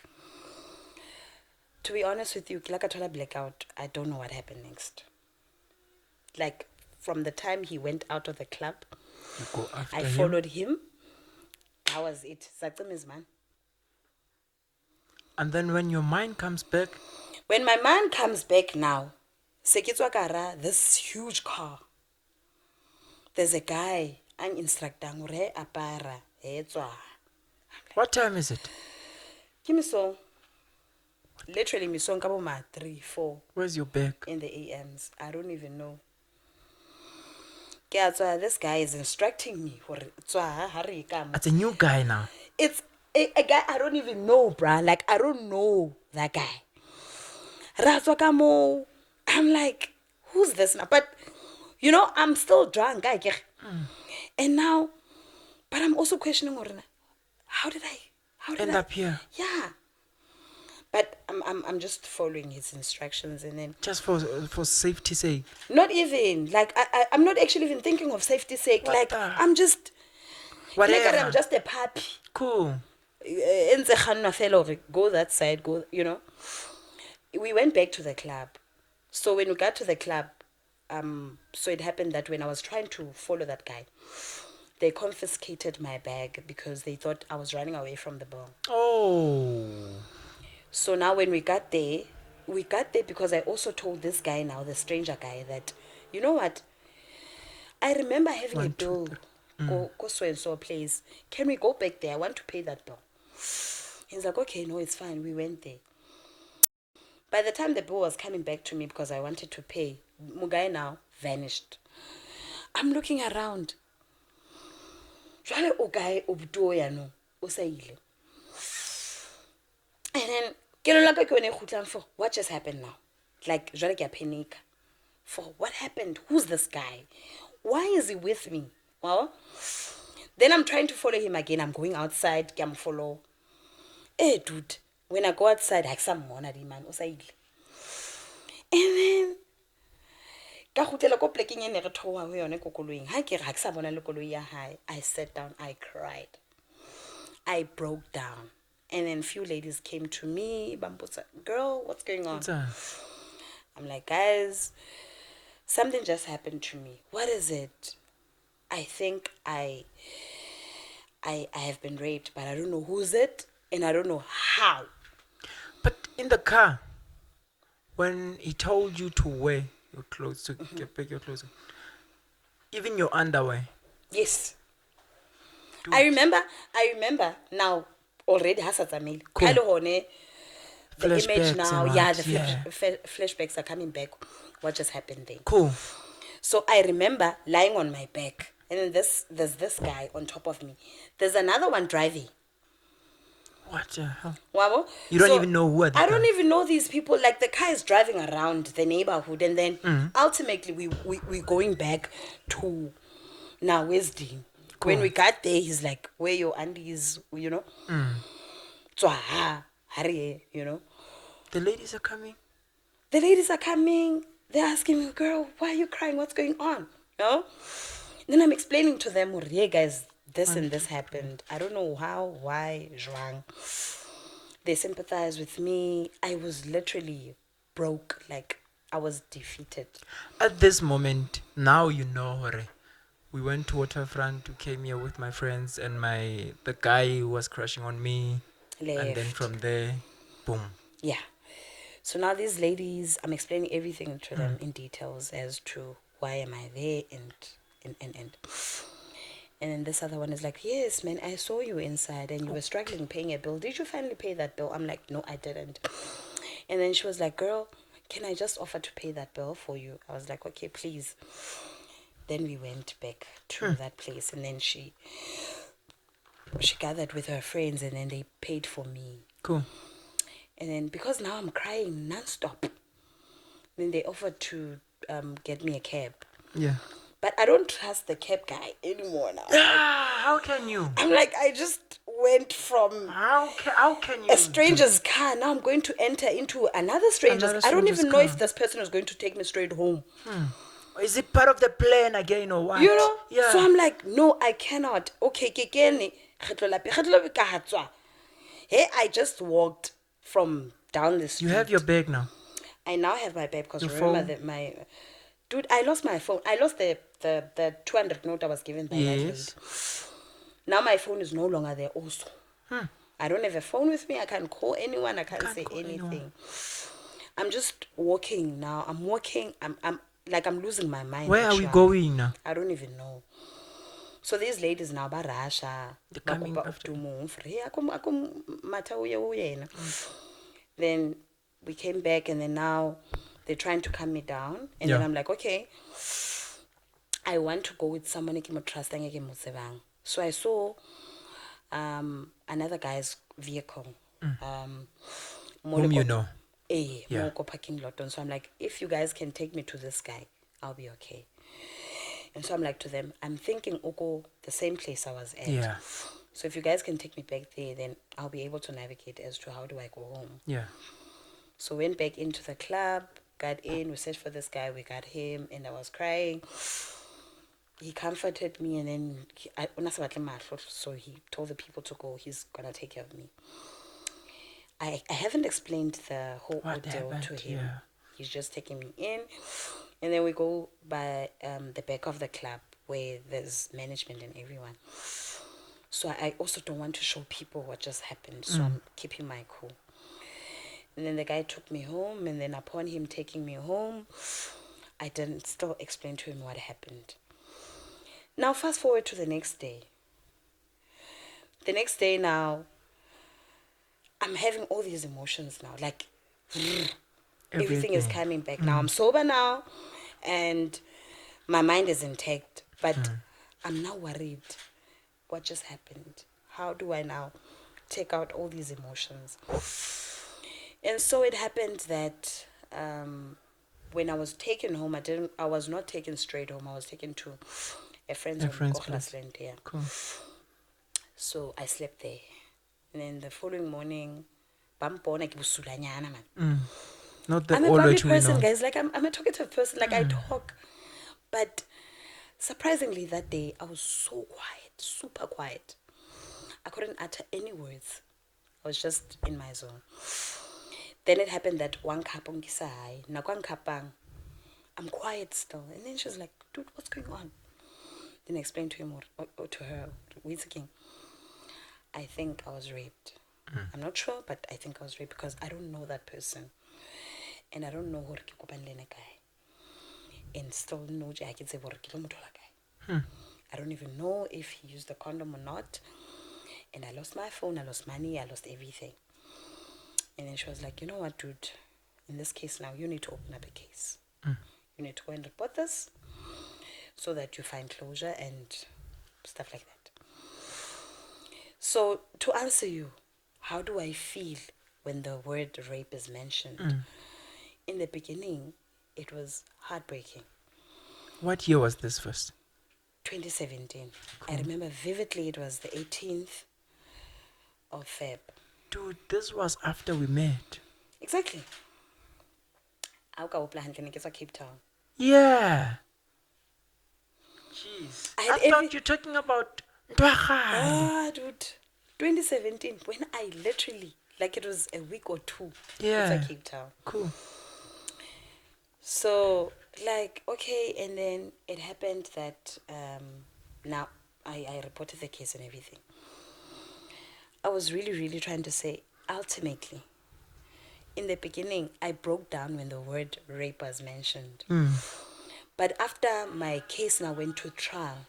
To be honest with you, ke la ka thola blackout. I don't know what happened next. Like from the time he went out of the club, You go after I him. followed him. That was it. Satsimi's man. And then when your mind comes back, When my man comes back now, sekitswa kara this huge car. There's a guy an instructor ngure apara etswa. what time is it? Give me so. Literally me song kabo ma 3, 4 Where's your bag? in the AMs. I don't even know. This guy is instructing me for It's a new guy now. it's a guy I don't even know, bruh. Like I don't know that guy. Ratswa I'm like, who's this now? But you know, I'm still drunk, guy. And now, but I'm also questioning how did I End up here. Yeah. But I'm just following his instructions and then Just for safety's sake. not even like I'm not actually even thinking of safety's sake. What Like the- I'm just Whatever. I'm just a puppy. Cool. Go that side, go, you know. We went back to the club. So when we got to the club, so it happened that when I was trying to follow that guy, they confiscated my bag because they thought I was running away from the bill. Oh. So now when we got there because I also told this guy now, the stranger guy, that, you know what? I remember having a bill. Go so and so place. Can we go back there? I want to pay that bill. He's like, okay, no, it's fine. We went there. By the time the bill was coming back to me because I wanted to pay, Mugai now vanished. I'm looking around. Jwale o guy obuto ya no, o sa ile. And then what just happened now? Like jwale ke a panic. For what happened? Who's this guy? Why is he with me? Well, then I'm trying to follow him again. I'm going outside, ke a mo follow. Hey dude, when I go outside, I some mona di man o sa ile. And then ka khutela ko pleking ene re thowa ho yone ko koloing. Ha ke re ha ke sa bona le koloi ya hae. I sat down, I cried. I broke down. And then a few ladies came to me, Bambusa, girl, what's going on? I'm like, guys, something just happened to me. What is it? I think I have been raped, but I don't know who's it, and I don't know how. But in the car, when he told you to wear your clothes, to get back your clothes, even your underwear. Yes. Dude. I remember now already Hasatsamil. Cool. The Flashbacks image now, and yeah, what, the flashbacks are coming back. What just happened there? Cool. So I remember lying on my back, and then there's this guy on top of me. There's another one driving. What the hell? Wabo? You don't even know who are the I don't guys. even know these people. Like the car is driving around the neighborhood, and then ultimately we going back to now Wesdene. When we got there, he's like, where your undies, So, hurry, The ladies are coming. The ladies are coming. They're asking me, girl, why are you crying? What's going on? Then I'm explaining to them, yeah, guys, this and this happened. I don't know how, why, Zhuang. They sympathize with me. I was literally broke. Like, I was defeated. At this moment, now you know, Hore. We went to Waterfront, who came here with my friends, and the guy who was crushing on me. Left. And then from there, boom. Yeah. So now these ladies, I'm explaining everything to them in details as to why am I there and then this other one is like, yes, man, I saw you inside and you were struggling paying a bill. Did you finally pay that bill? I'm like, no, I didn't. And then she was like, girl, can I just offer to pay that bill for you? I was like, okay, please. Then we went back to that place, and then she gathered with her friends, and then they paid for me. Cool. And then because now I'm crying nonstop, then they offered to get me a cab. Yeah. But I don't trust the cab guy anymore now. How can you? I'm like, I just went from How can you? a stranger's car. Now I'm going to enter into another stranger's. I don't even know if this person is going to take me straight home. Is it part of the plan again or what? Yeah. So I'm like, no, I cannot. Okay, hey, I just walked from down the street. You have your bag now. I now have my bag because Your remember that dude, I lost my phone. I lost the 200 note I was given by that lady. Now my phone is no longer there also. I don't have a phone with me. I can't call anyone. I can't say anything. Anyone. I'm just walking now. I'm walking. I'm like I'm losing my mind. Where are we going now? I don't even know. So these ladies now, Barasha, coming after. Then we came back, and then now they're trying to calm me down. And then I'm like, okay, I want to go with someone I can trust. So I saw another guy's vehicle. Whom you know. Parking lot. And so I'm like, if you guys can take me to this guy, I'll be okay. And so I'm like to them, I'm thinking Oko, the same place I was at. Yeah. So if you guys can take me back there, then I'll be able to navigate as to how do I go home. Yeah. So went back into the club, got in, we searched for this guy, we got him, and I was crying. He comforted me, and then so he told the people to go, he's gonna take care of me. I haven't explained the whole ordeal to him. Yeah. He's just taking me in. And then we go by the back of the club where there's management and everyone. So I also don't want to show people what just happened. So I'm keeping my cool. And then the guy took me home. And then upon him taking me home, I didn't still explain to him what happened. Now fast forward to the next day. The next day now, I'm having all these emotions now. Like, everything is coming back. Now I'm sober now. And my mind is intact. But I'm now worried. What just happened? How do I now take out all these emotions? And so it happened that when I was taken home, I was not taken straight home. I was taken to a friend's place. Cool. So I slept there. And then the following morning, not the I'm a public person, guys. Like I'm a talkative person. Like I talk. But surprisingly that day, I was so quiet, super quiet. I couldn't utter any words. I was just in my zone. Then it happened that one kapong kisai, nakwan kapang, I'm quiet still. And then she was like, dude, what's going on? Then I explained to him or to her, I think I was raped. I'm not sure, but I think I was raped because I don't know that person. And I don't know who guy. And still no I can say I don't even know if he used the condom or not. And I lost my phone, I lost money, I lost everything. And then she was like, you know what, dude? In this case now, you need to open up a case. You need to go and report this so that you find closure and stuff like that. So to answer you, how do I feel when the word rape is mentioned? In the beginning, it was heartbreaking. What year was this first? 2017. I remember vividly it was the 18th of Feb. Dude, this was after we met. Exactly. Cape Town. Yeah. Jeez. I had I thought you're talking about Mphatseng. Dude. 2017, when I literally, like it was a week or two. Yeah. It's Cape Town. Cool. So, like, okay, and then it happened that now I reported the case and everything. I was really, really trying to say, ultimately, in the beginning, I broke down when the word rape was mentioned. But after my case now went to trial,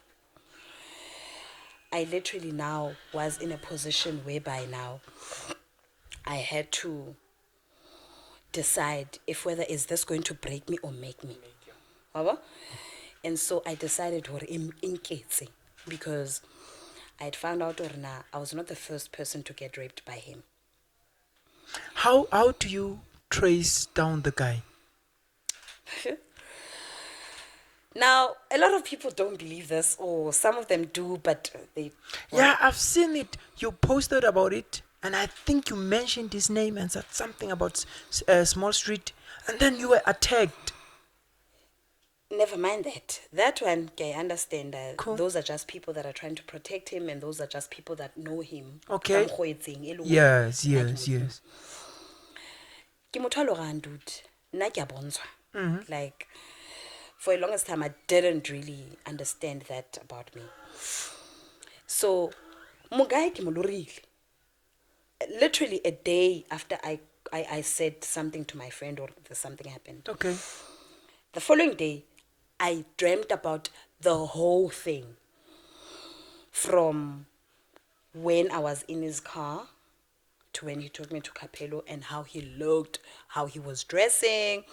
I literally now was in a position whereby now I had to decide if whether is this going to break me or make me. And so I decided to inketse because I had found out I was not the first person to get raped by him. How do you trace down the guy? Now, a lot of people don't believe this, or some of them do, but they... Yeah, I've seen it. You posted about it, and I think you mentioned his name and said something about Small Street, and then you were attacked. Never mind that. That one, I understand. Cool. Those are just people that are trying to protect him, and those are just people that know him. Okay. Yes. Ke motho a lorang, dude. Nna ke a bontshwa. Like, for a longest time, I didn't really understand that about me. So, mo guy ke mo lorile. Literally a day after I said something to my friend or something happened. Okay. The following day, I dreamt about the whole thing. From when I was in his car to when he took me to Capello and how he looked, how he was dressing,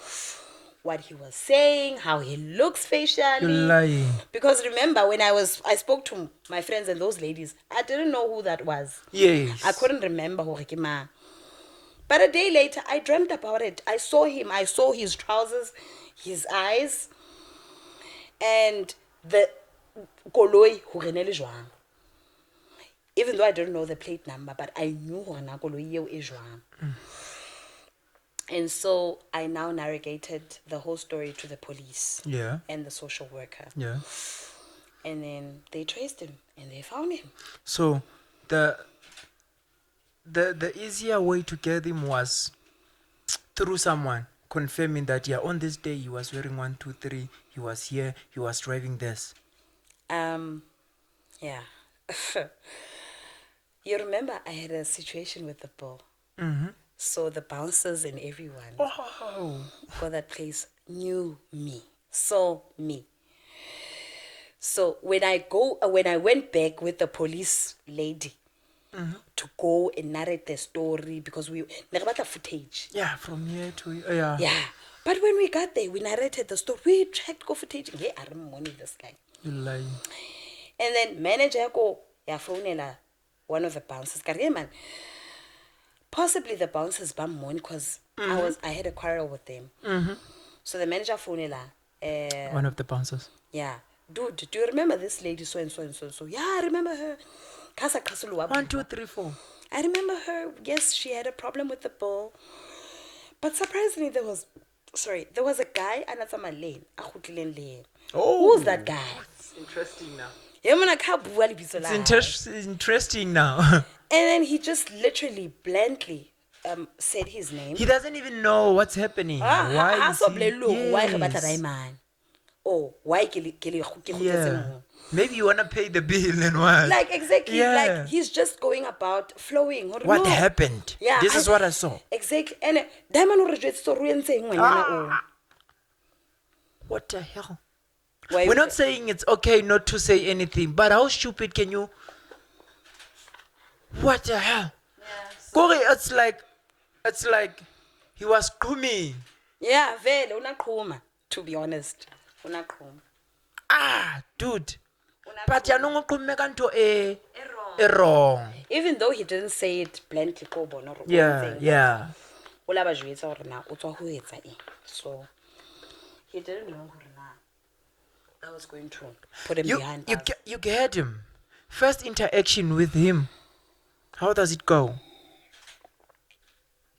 what he was saying, how he looks facially. You're lying. Because remember, when I spoke to my friends and those ladies, I didn't know who that was. Yes. I couldn't remember who he was. But a day later, I dreamt about it. I saw him. I saw his trousers, his eyes, and the koloi ho renele jwang. Even though I didn't know the plate number, but I knew ho rena koloi eo e jwang. And so I now narrated the whole story to the police. Yeah. And the social worker. Yeah. And then they traced him and they found him. So the easier way to get him was through someone confirming that on this day he was wearing 1, 2, 3, he was here, he was driving this. Yeah. You remember I had a situation with the bull. So the bouncers and everyone for that place knew me. Saw me. So when I went back with the police lady to go and narrate the story, because we never got the footage. Yeah, from here to yeah. Yeah. But when we got there, we narrated the story. We checked go footage. Yeah, I remember money this guy. You're lying. And then manager go phone one of the bouncers. Man, possibly the bouncers bam money because I had a quarrel with them. So the manager phone one of the bouncers. Yeah. Dude, do you remember this lady so and so and so and so? Yeah, I remember her. 1, 2, 3, 4. I remember her. Yes, she had a problem with the bull. But surprisingly, there was a guy, Oh. Who's that guy? It's interesting now. It's Interesting now. And then he just literally blandly said his name. He doesn't even know what's happening. Why is he? Yes. Oh, why? Yeah. Maybe you wanna pay the bill and what? Like exactly, Yeah. like he's just going about flowing. What happened? Yeah, This is what I saw. Exactly, and What the hell? Why We're not saying it's okay not to say anything, but how stupid can you? What the hell? Kore, it's like he was screaming. Yeah, vele unaqhuma, to be honest. Unaqhuma. Dude. But you're not going wrong. Even though he didn't say it bluntly, Yeah. So he didn't know. I was going to put him You behind you bars. you get him. First interaction with him. How does it go?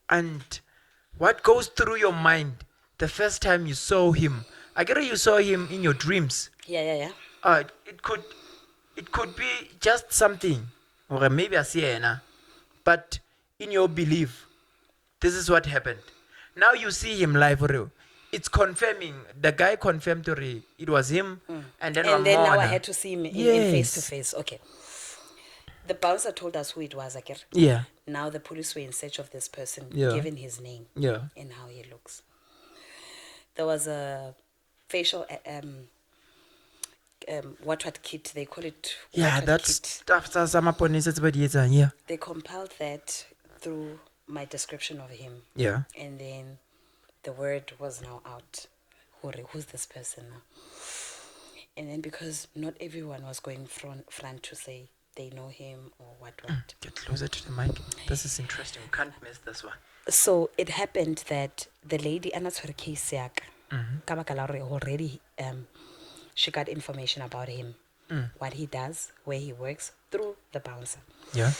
And what goes through your mind the first time you saw him? I get you saw him in your dreams. Yeah. It could be just something, or maybe a sienna, but in your belief, this is what happened. Now you see him live, real. It's confirming. The guy confirmed it was him, and then And then now I Ramona. had to see him in face to Yes. face. Okay. The bouncer told us who it was, Akir. Yeah, Now the police were in search of this person, Yeah. given his name yeah, and how he looks. There was a facial, what kit, they call it yeah. what That's kit. stuff. Yeah, They compiled that through my description of him. yeah. And then the word was now out. Who's this person now? And then because not everyone was going front to say they know him or what. Get closer to the mic. This is interesting. We can't miss this one. So it happened that the lady, and that's her case, already she got information about him, what he does, where he works, through the bouncer. Yeah.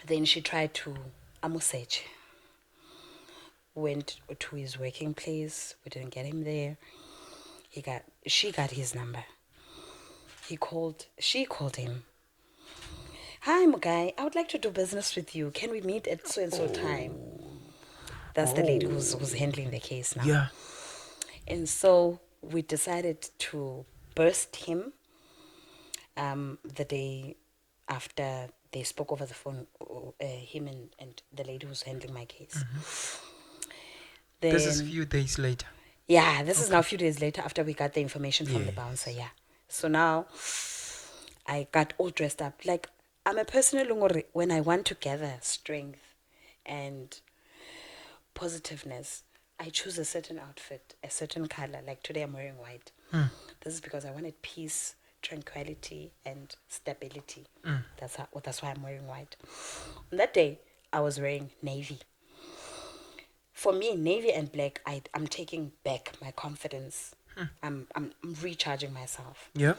Then she tried to amusage. Went to his working place. We didn't get him there. She got his number. She called him. Hi, Mugai. I would like to do business with you. Can we meet at so and so time? That's the lady who's handling the case now. Yeah. And so we decided to burst him the day after they spoke over the phone, him and the lady who's handling my case. Then, This is a few days later. yeah, this is now a few days later after we got the information from the Yes. bouncer, yeah. So now I got all dressed up. Like, I'm a person when I want to gather strength and positiveness, I choose a certain outfit, a certain color. Like today I'm wearing white. This is because I wanted peace, tranquility, and stability. That's why I'm wearing white. On that day, I was wearing navy. For me, navy and black, I'm taking back my confidence. I'm recharging myself. Yeah.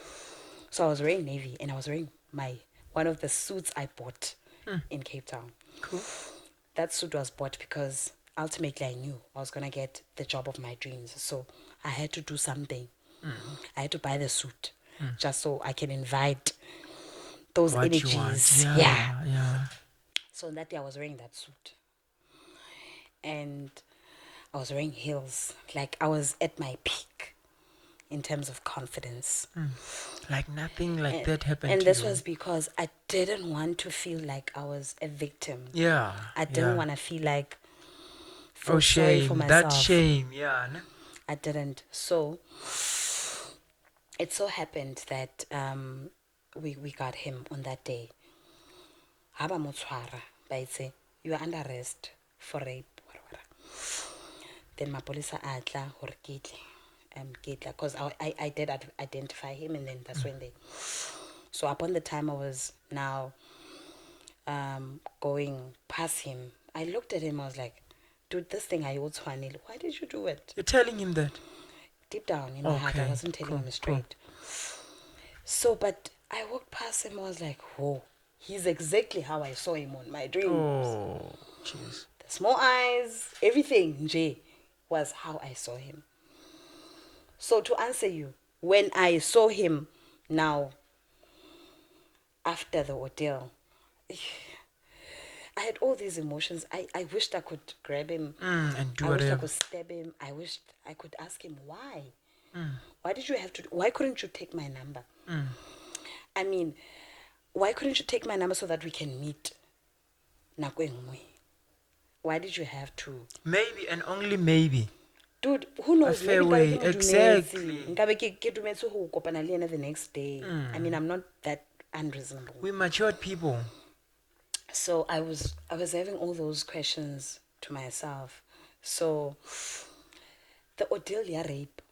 So I was wearing navy, and I was wearing one of the suits I bought in Cape Town. Cool. That suit was bought because ultimately I knew I was gonna get the job of my dreams. So I had to do something. I had to buy the suit just so I can invite those What you energies. want. Yeah. So that day I was wearing that suit. And I was wearing heels. Like I was at my peak in terms of confidence. Like nothing like that happened And to this you. was because I didn't want to feel like I was a victim. Yeah. I didn't want to feel like Oh, sorry shame. for myself. That shame. Yeah. I didn't. So it so happened that we got him on that day. Haba motswara, ba itse, you are under arrest for rape. Then my police atla hore kitla, because I did identify him, and then that's when they. So upon the time I was now going past him, I looked at him. I was like, dude, this thing I also wanted. Why did you do it? You're telling him that? Deep down in my heart, I Okay, wasn't telling cool, him straight. So, but I walked past him. I was like, whoa, he's exactly how I saw him on my dreams. Oh, jeez. The small eyes, everything, Nje, was how I saw him. So to answer you, when I saw him now, after the ordeal, I had all these emotions. I wished I could grab him. And do I wished I whatever. could stab him. I wished I could ask him why. Why did you have to? Why couldn't you take my number? I mean, why couldn't you take my number so that we can meet? Why did you have to? Maybe and only maybe. Dude, who knows? A fair Maybe way, nkabe ke mo exactly. dumetse. Nkabe ke dumetse ho kopana le yena the next day. I mean, I'm not that unreasonable. We matured people. So I was having all those questions to myself. So the ordeal ya rape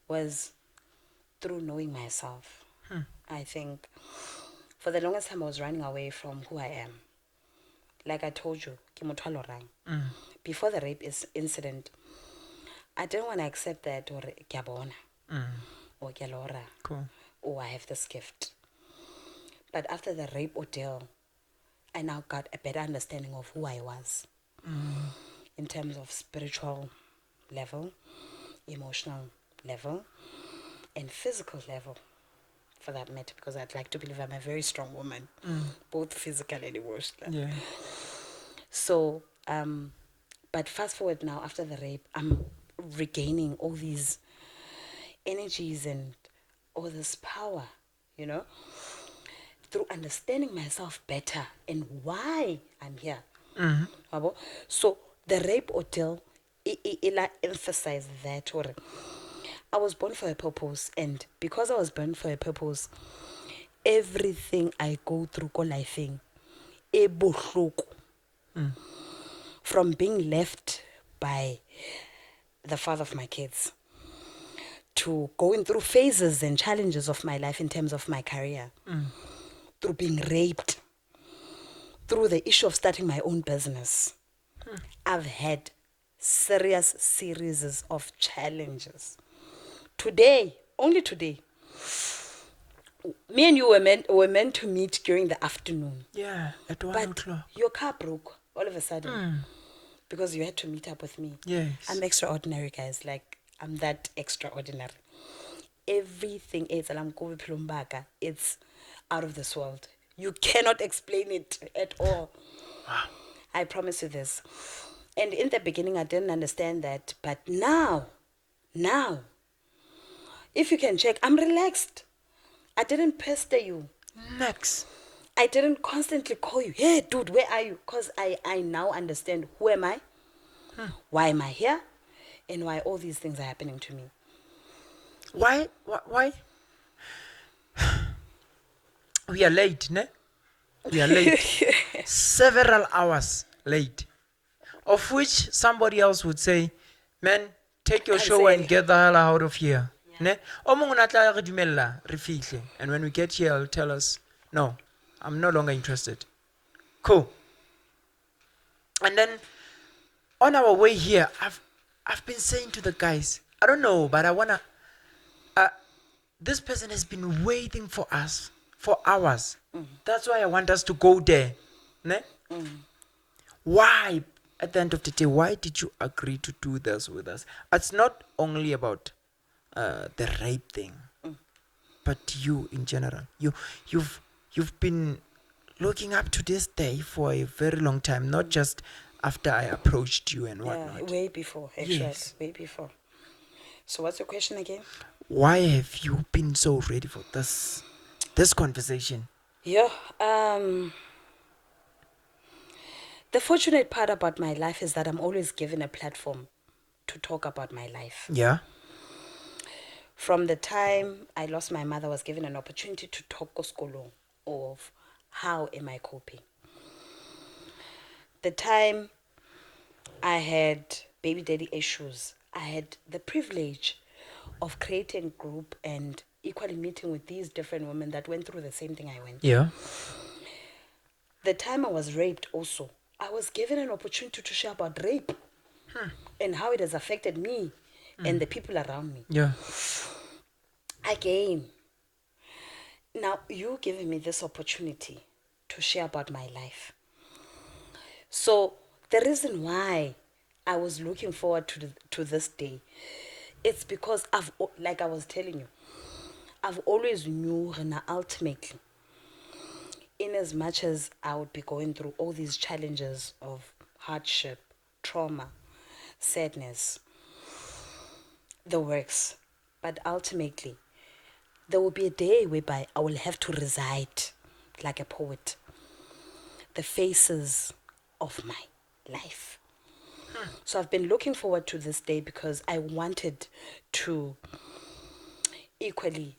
was through knowing myself. I think for the longest time I was running away from who I am. Like I told you, ke motho a lorang. Before the rape incident, I didn't want to accept that or ke a bona. or Galora, Cool. or I have this gift. But after the rape ordeal, I now got a better understanding of who I was in terms of spiritual level, emotional level, and physical level, for that matter, because I'd like to believe I'm a very strong woman, both physical and emotional. Yeah. So, but fast forward now, after the rape, I'm regaining all these energies and all this power, you know, through understanding myself better and why I'm here. Yabo? So the rape ordeal, it emphasized that or I was born for a purpose, and because I was born for a purpose, everything I go through ko lifing, e bohloko. From being left by the father of my kids to going through phases and challenges of my life in terms of my career, through being raped, through the issue of starting my own business. I've had serious series of challenges. Today, only today, me and you were meant to meet during the afternoon. Yeah, at 1 But o'clock. your car broke all of a sudden because you had to meet up with me. Yes. I'm extraordinary, guys. Like, I'm that extraordinary. Everything is, it's out of this world. You cannot explain it at all. Wow. I promise you this. And in the beginning, I didn't understand that. But now, if you can check, I'm relaxed. I didn't pester you. Next. I didn't constantly call you. Hey, dude, where are you? Because I now understand who am I, why am I here, and why all these things are happening to me. Why? We are late, ne? We are late. Several hours late. Of which somebody else would say, man, take your show and get the hell out of here. Ne? O mongwe o tla re dumella, re fihle. And when we get here, he'll tell us, no, I'm no longer interested. Cool. And then on our way here, I've been saying to the guys, I don't know, but I wanna. This person has been waiting for us for hours. That's why I want us to go there. Ne? Why? At the end of the day, why did you agree to do this with us? It's not only about the rape thing, but you in general. You've been looking up to this day for a very long time, not just after I approached you and whatnot. Yeah, way before, actually. Yes. Way before. So what's your question again? Why have you been so ready for this conversation? Yeah, the fortunate part about my life is that I'm always given a platform to talk about my life. Yeah. From the time I lost my mother, I was given an opportunity to talk koskolo of how am I coping. The time I had baby daddy issues, I had the privilege of creating a group and equally meeting with these different women that went through the same thing I went through. Yeah. The time I was raped also, I was given an opportunity to share about rape and how it has affected me and the people around me. Yeah. Again, now you giving me this opportunity to share about my life. So the reason why I was looking forward to this day, it's because like I was telling you, I've always knew ultimately, in as much as I would be going through all these challenges of hardship, trauma, sadness, the works, but ultimately, there will be a day whereby I will have to recite like a poet the faces of my life. So I've been looking forward to this day because I wanted to equally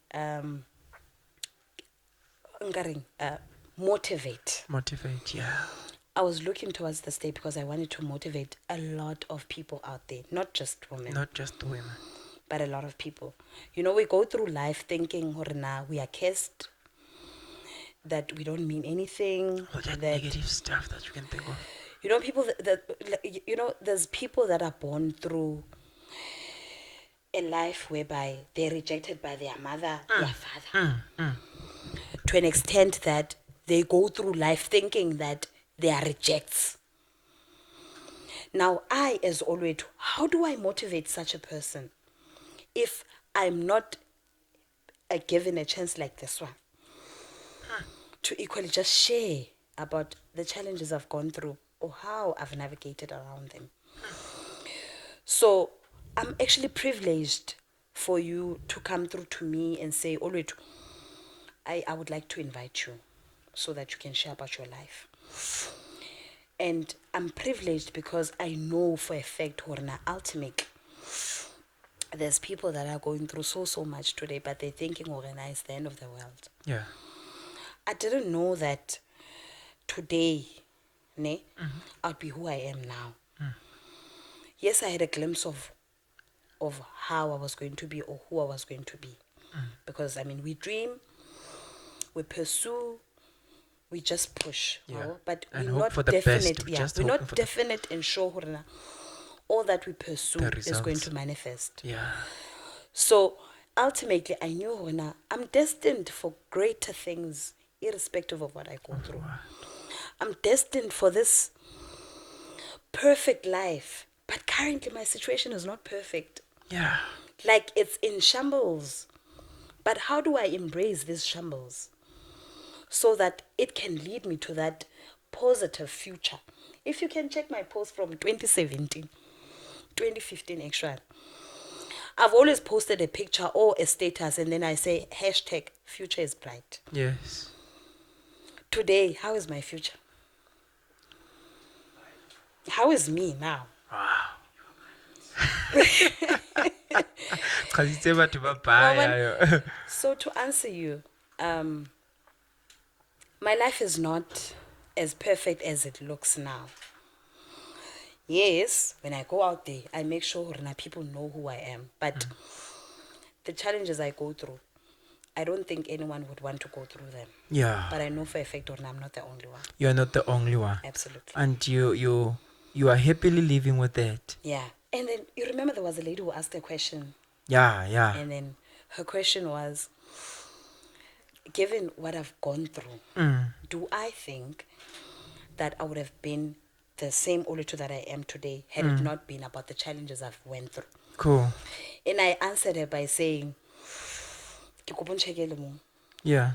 motivate. Motivate, yeah. I was looking towards this day because I wanted to motivate a lot of people out there, not just women. Not just women. But a lot of people. You know, we go through life thinking, we are cursed, that we don't mean anything. All that that negative stuff that you can think of. You know, people that there's people that are born through a life whereby they're rejected by their mother, their father, to an extent that they go through life thinking that they are rejects. Now, I, as Olwethu, how do I motivate such a person if I'm not given a chance like this one to equally just share about the challenges I've gone through or how I've navigated around them? So I'm actually privileged for you to come through to me and say, Olwethu, I would like to invite you so that you can share about your life. And I'm privileged because I know for a fact, Horna, ultimately, there's people that are going through so much today, but they're thinking, Horna, it's the end of the world. Yeah. I didn't know that today, I'd be who I am now. Yes, I had a glimpse of how I was going to be or who I was going to be. Because, I mean, we dream, we pursue, we just push, but And we're hope not for the best. definite. We're Yeah, just we're hoping not for the- definite and sure Horna, all that we pursue The is going results. to manifest. Yeah. So ultimately, I knew Horna, I'm destined for greater things, irrespective of what I go through. I'm destined for this perfect life, but currently my situation is not perfect. Yeah. Like, it's in shambles. But how do I embrace these shambles so that it can lead me to that positive future? If you can check my post from 2017, 2015 actually, I've always posted a picture or a status and then I say hashtag future is bright. Yes. Today, how is my future? How is me now? Chazitse batho ba baya yo. So to answer you, my life is not as perfect as it looks now. Yes, when I go out there, I make sure people know who I am. But the challenges I go through, I don't think anyone would want to go through them. Yeah. But I know for a fact I'm not the only one. You are not the only one. Absolutely. And you are happily living with that. Yeah. And then you remember there was a lady who asked a question. Yeah. And then her question was, given what I've gone through, do I think that I would have been the same Olwethu that I am today had it not been about the challenges I've went through? Cool. And I answered her by saying, "Ke kopa o ncheckele mo. Yeah.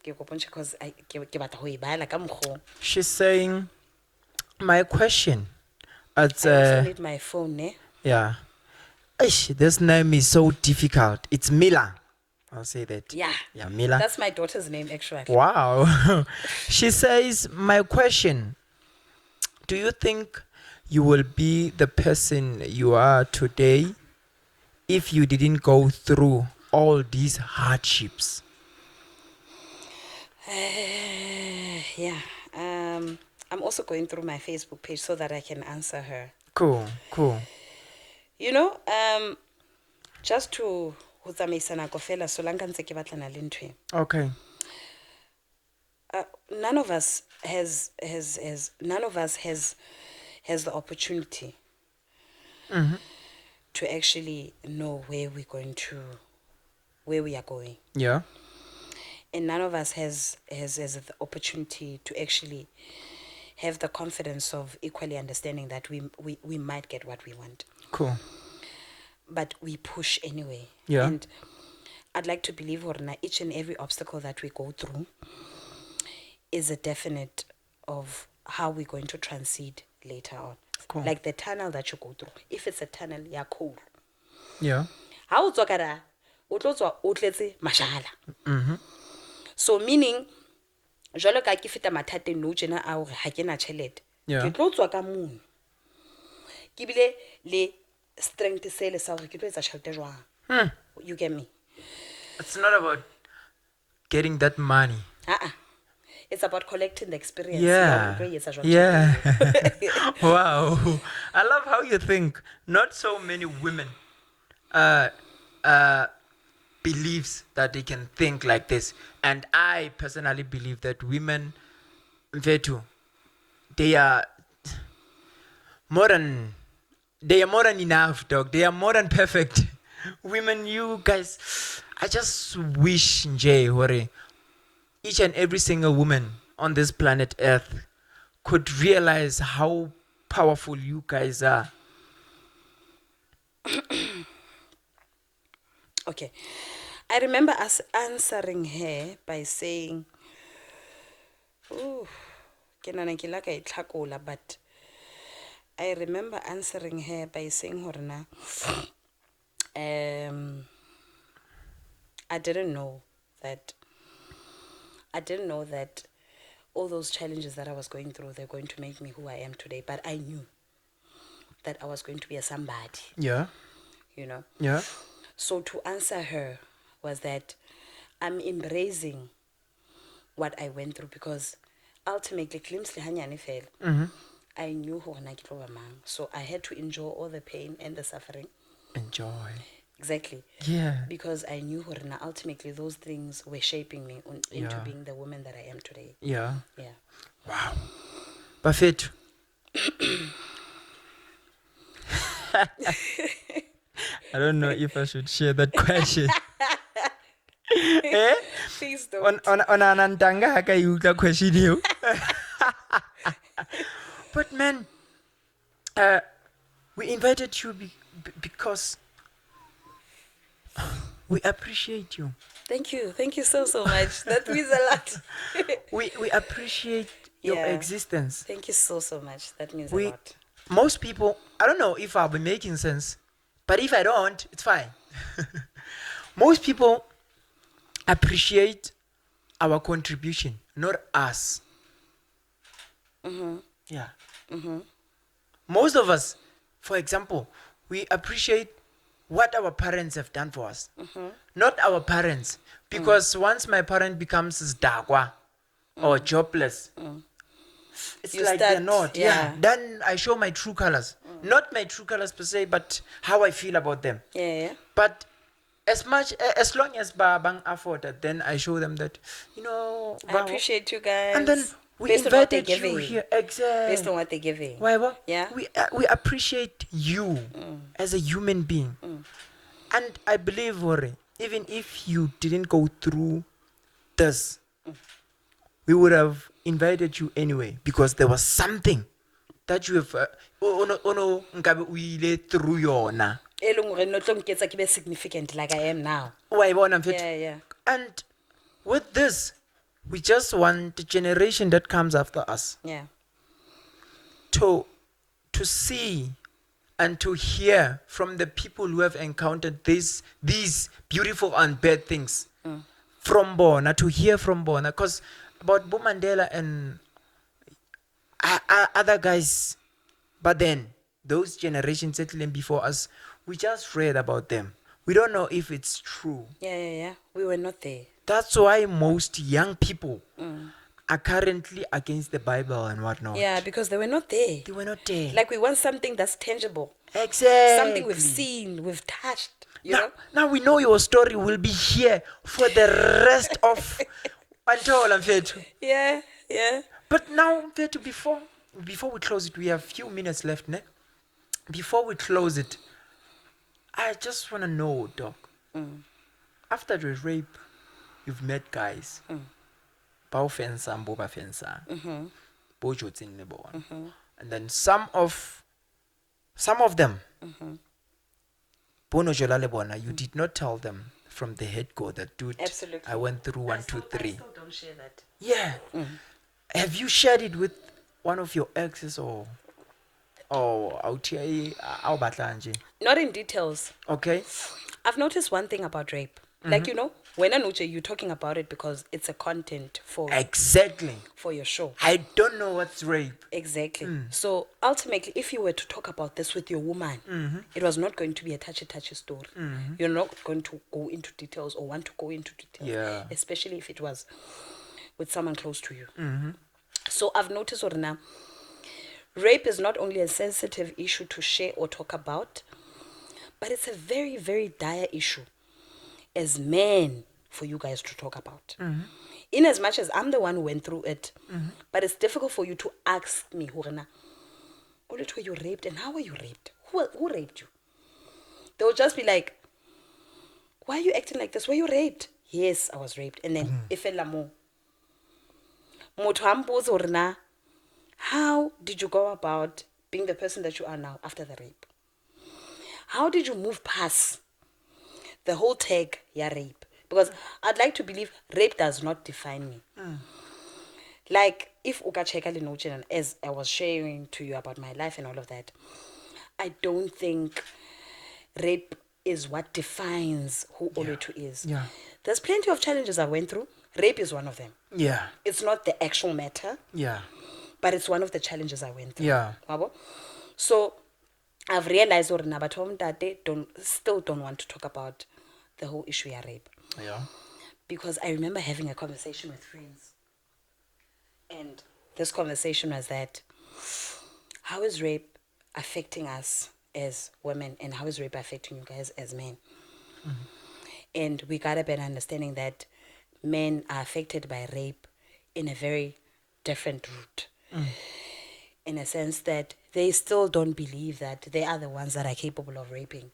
Ke kopa o nche- 'cause ke batla ho e bala ka mokgwa o. She's saying, my question. It's I also need my phone, ne? yeah. Eish, this name is so difficult. It's Mila. I'll say that. Yeah. Yeah, Mila. That's my daughter's name, actually. Wow. She says, my question, do you think you will be the person you are today if you didn't go through all these hardships? Yeah. I'm also going through my Facebook page so that I can answer her. Cool. You know, just to ho tsamaisa nako fela so lanka ntse ke batlana le ntwe. Okay. None of us has the opportunity to actually know where we are going. Yeah. And none of us has the opportunity to actually have the confidence of equally understanding that we might get what we want. Cool. But we push anyway. Yeah. And I'd like to believe Horna, each and every obstacle that we go through is a definite of how we're going to transit later on. Cool. Like the tunnel that you go through. If it's a tunnel, yeah, cool. Yeah. How o tswa o tlo tswa o tletse mashala. So meaning jwalo ka ke feta mathateng nou tjena a hore ha ke na tjhelete. Yeah. Ke tlo tswa ka mono. Ke bile le strength se le sa hore ke tlo etsa tjhelete jwang. You get me? It's not about getting that money. It's about collecting the experience. Yeah. Wow. I love how you think. Not so many women believes that they can think like this. And I personally believe that women, they are more than enough, dog. They are more than perfect. women, you guys, I just wish, Jay, hore, each and every single woman on this planet Earth could realize how powerful you guys are. Okay. I remember us answering her by saying, ooh, ke nana ke la ka e tlhakola, but I remember answering her by saying, Horna, I didn't know that all those challenges that I was going through, they're going to make me who I am today. But I knew that I was going to be a somebody, Yeah. you know. Yeah. So to answer her was that I'm embracing what I went through, because ultimately, I knew who I was. So I had to endure all the pain and the suffering. Enjoy. Exactly. Yeah. Because I knew ultimately those things were shaping me into Yeah. being the woman that I am today. Yeah. Yeah. Wow. Buffett. I don't know if I should share that question. Eh? Please don't. On anantanga haka yuka question you. But man, we invited you because we appreciate you. Thank you. Thank you so much. That means a lot. We appreciate your Yeah. existence. Thank you so much. That means a We lot. most people, I don't know if I'll be making sense, but if I don't, it's fine. Most people appreciate our contribution, not us. Yeah. Most of us, for example, we appreciate what our parents have done for us, not our parents. Because once my parent becomes zdagwa or jobless, it's You like they're start- not. yeah. Then I show my true colors. Not my true colors per se, but how I feel about them. Yeah. But as long as bang afford it, then I show them that, I appreciate you guys. and then we based on what they're invited you giving. here. Based Exactly. on what they're giving. Whatever. Yeah. We appreciate you as a human being. And I believe, Ore, even if you didn't go through this, we would have invited you anyway, because there was something that you have nkabe o ile through yona. E leng hore no tlo nketsa ke be significant like I am now. Wa e bona, mfethu? Yeah. And with this, we just want the generation that comes after us Yeah. to see and to hear from the people who have encountered these beautiful and bad things from Bona, to hear from Bona. Because about Bo Mandela and other guys, but then those generations settling before us, we just read about them. We don't know if it's true. Yeah. We were not there. That's why most young people are currently against the Bible and whatnot. Yeah, because they were not there. They were not there. Like we want something that's tangible. Exactly. Something we've seen, we've touched. You know? Now we know your story will be here for the rest of until Mfethu. Yeah. But now, Mfethu, before we close it, we have few minutes left, ne? Before we close it, I just want to know, Doc. After the rape, you've met guys. Bao fensang, bo ba fensang. Bo jotseng le bona. And then some of them, Bono jola le bona, you did not tell them from the head-go that, dude, Absolutely. I went through 1, 2, 3. I still don't share that. Yeah. Have you shared it with one of your exes or outia au batlanje? Not in details. Okay. I've noticed one thing about rape. Like, when Anuche, you're talking about it because it's a content for Exactly. your show. I don't know what's rape. Exactly. So ultimately, if you were to talk about this with your woman, it was not going to be a touchy story. You're not going to go into details or want to go into details. Yeah. Especially if it was with someone close to you. So I've noticed, Orna, rape is not only a sensitive issue to share or talk about, but it's a very, very dire issue as men for you guys to talk about. In as much as I'm the one who went through it, but it's difficult for you to ask me, Horena, Olwethu, you raped, and how were you raped? Who raped you? They'll just be like, why are you acting like this? Were you raped? Yes, I was raped. And then, ifela mo. Motho a mpotsa hore na, how did you go about being the person that you are now after the rape? How did you move past the whole tag, ya rape? Because I'd like to believe rape does not define me. Like, if ukacheka linochen, as I was sharing to you about my life and all of that, I don't think rape is what defines who Olwethu is. Yeah. There's plenty of challenges I went through. Rape is one of them. Yeah. It's not the actual matter, Yeah. but it's one of the challenges I went through. Yeah. Wabo? So I've realized that still don't want to talk about the whole issue of rape. Yeah. Because I remember having a conversation with friends. And this conversation was that, how is rape affecting us as women, and how is rape affecting you guys as men? And we got a better understanding that men are affected by rape in a very different route. In a sense that they still don't believe that they are the ones that are capable of raping.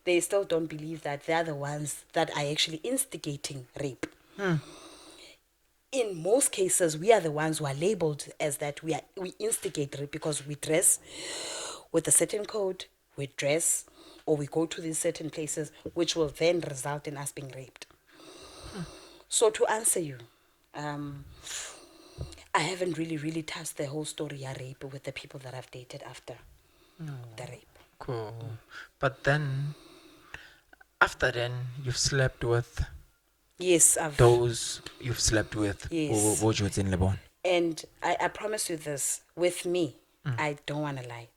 They still don't believe that they are the ones that are actually instigating rape. In most cases, we are the ones who are labeled as that we instigate rape because we dress with a certain code, we dress, or we go to these certain places, which will then result in us being raped. So to answer you, I haven't really touched the whole story of rape with the people that I've dated after the rape. Cool. But then, after then, you've slept with Yes, I've... those you've slept with. Yes. In Lebanon. And I promise you this, with me, I don't want to lie.